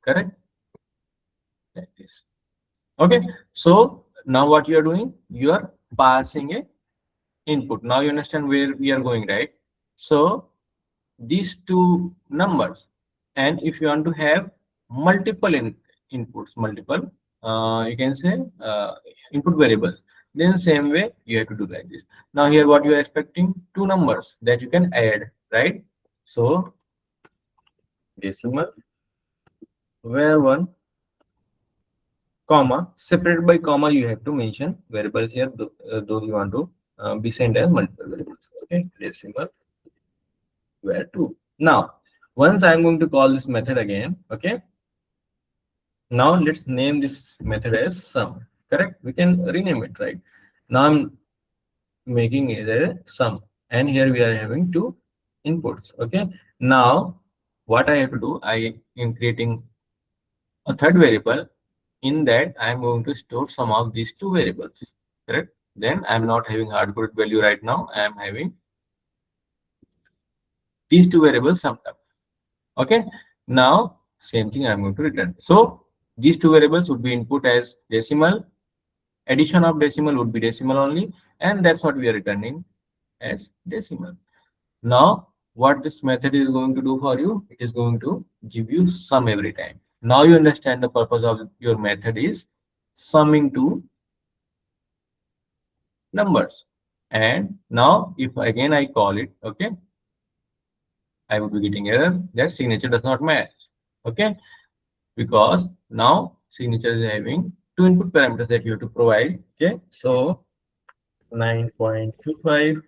correct? Like this. Okay, so now what you are doing, you are passing a input. Now you understand where we are going, right? So these two numbers, and if you want to have multiple inputs, multiple you can say input variables, then same way you have to do like this. Now here what you are expecting, two numbers that you can add, right? So decimal, where one comma, separated by comma, you have to mention variables here, those you want to be sent as multiple variables. Okay, decimal where 2. Now once I'm going to call this method again, okay, now let's name this method as sum, correct? We can rename it, right? Now I'm making it a sum, and here we are having two inputs. Okay, now what I have to do, I am creating a third variable. In that I'm going to store some of these two variables, correct? Then I'm not having hard-coded value right now, I am having these two variables summed up. Okay, now same thing I'm going to return. So these two variables would be input as decimal, addition of decimal would be decimal only, and that's what we are returning as decimal. Now what this method is going to do for you, it is going to give you sum every time. Now you understand the purpose of your method is summing two numbers. And now if again I call it, okay, I would be getting error that signature does not match. Okay, because now signature is having two input parameters that you have to provide. Okay, so 9.25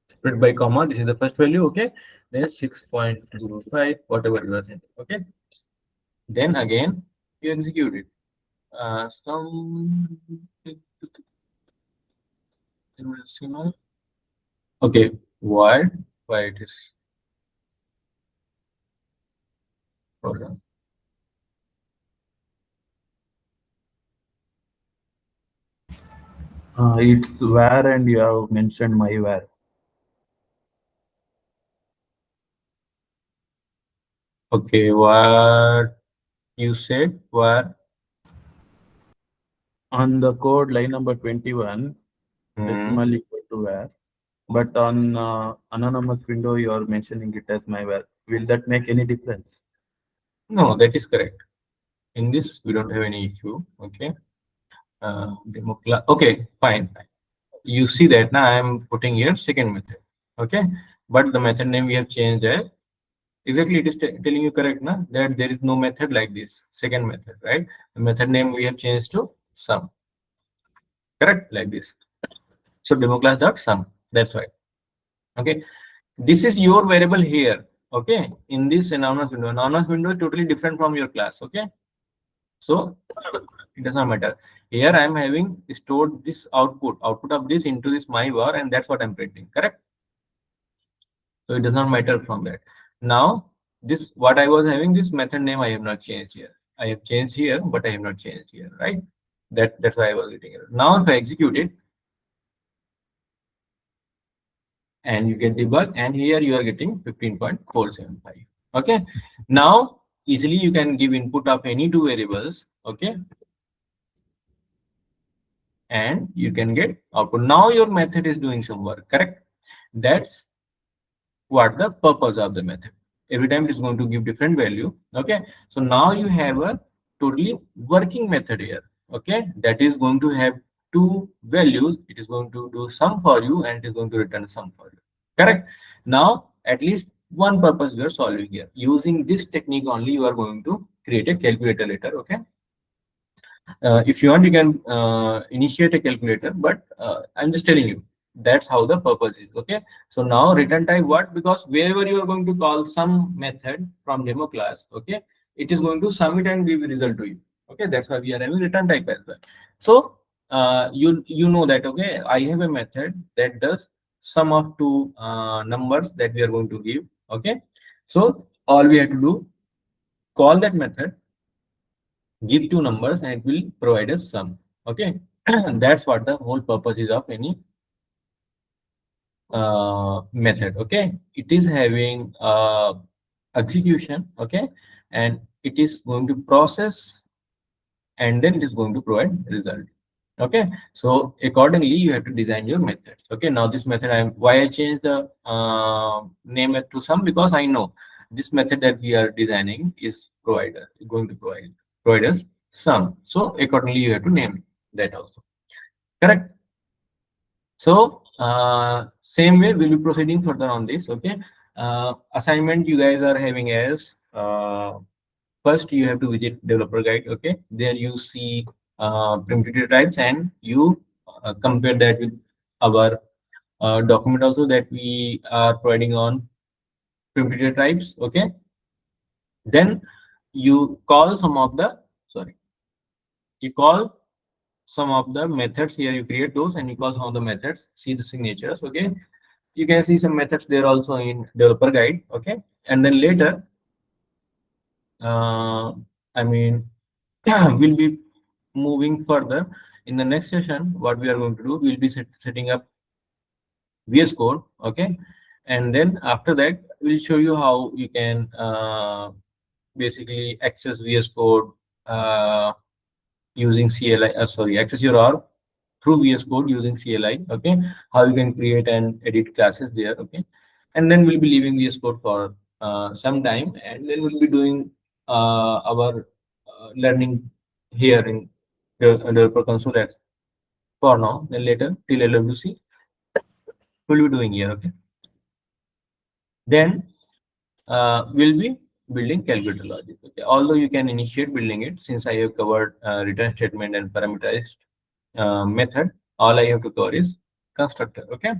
split by comma, this is the first value. Okay, then 6.05, whatever you are saying. Okay, then again you execute it. Some okay, why it is program. It's where and you have mentioned my where. Okay, what you said where? On the code line number 21, decimal equal to where. But on anonymous window, you are mentioning it as my where. Will that make any difference? No, that is correct. In this, we don't have any issue. Okay. Demo class. Okay, fine. You see that now I am putting here second method. Okay, but the method name we have changed as exactly it is telling you correct now that there is no method like this second method, right? The method name we have changed to sum, correct, like this. So demo class dot sum. That's right. Okay, this is your variable here. Okay, in this anonymous window is totally different from your class. Okay, so it does not matter. Here I am having stored this output of this into this my var, and that's what I'm printing, correct? So it does not matter from that. Now this what I was having, this method name I have not changed here. I have changed here, but I have not changed here, right? That's why I was getting it. Now if I execute it and you get debug, and here you are getting 15.475. Okay, now easily you can give input of any two variables. Okay, and you can get output. Now your method is doing some work, correct? That's what the purpose of the method. Every time it is going to give different value. Okay, so now you have a totally working method here. Okay, that is going to have two values. It is going to do sum for you, and it is going to return sum for you, correct? Now at least one purpose we are solving here. Using this technique only, you are going to create a calculator later. Okay, if you want, you can initiate a calculator, but I'm just telling you that's how the purpose is. Okay, so now return type what? Because wherever you are going to call some method from demo class, okay, it is going to sum it and give result to you. Okay, that's why we are having return type as well. So you know that, okay, I have a method that does sum of two numbers that we are going to give. Okay, so all we have to do, call that method, give two numbers, and it will provide us sum. Okay, that's what the whole purpose is of any method. Okay, it is having execution. Okay, and it is going to process, and then it is going to provide result. Okay, so accordingly you have to design your methods. Okay, now this method, why I changed the name it to sum, because I know this method that we are designing is going to provide us sum, so accordingly you have to name that also. Correct. So same way we'll be proceeding further on this. Okay, assignment you guys are having as first you have to visit developer guide. Okay, there you see primitive data types, and you compare that with our document also that we are providing on primitive data types. Okay, then you call some of the you call some of the methods here, you create those and you call some of the methods, see the signatures. Okay, you can see some methods there also in developer guide. Okay, and then later I mean we'll be moving further in the next session. What we are going to do, we'll be setting up VS Code. Okay, and then after that we'll show you how you can basically access VS Code using CLI. Access your org through VS Code using CLI. Okay, how you can create and edit classes there. Okay, and then we'll be leaving VS Code for some time, and then we'll be doing our learning here in the developer console for now. Then later till LWC we'll be doing here. Okay, then we'll be building calculator logic. Okay, although you can initiate building it, since I have covered return statement and parameterized method, all I have to cover is constructor. Okay,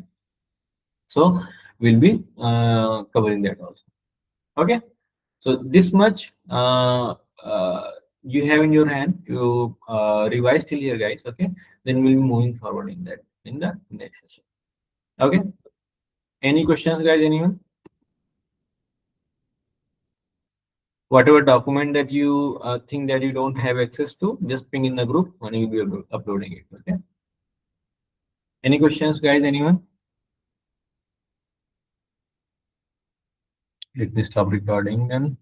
so we'll be covering that also. Okay, so this much you have in your hand to revise till here, guys. Okay, then we'll be moving forward in that in the next session. Okay, any questions, guys? Anyone? Whatever document that you think that you don't have access to, just ping in the group and you'll be uploading it. Okay, any questions, guys? Anyone? Let me stop recording then.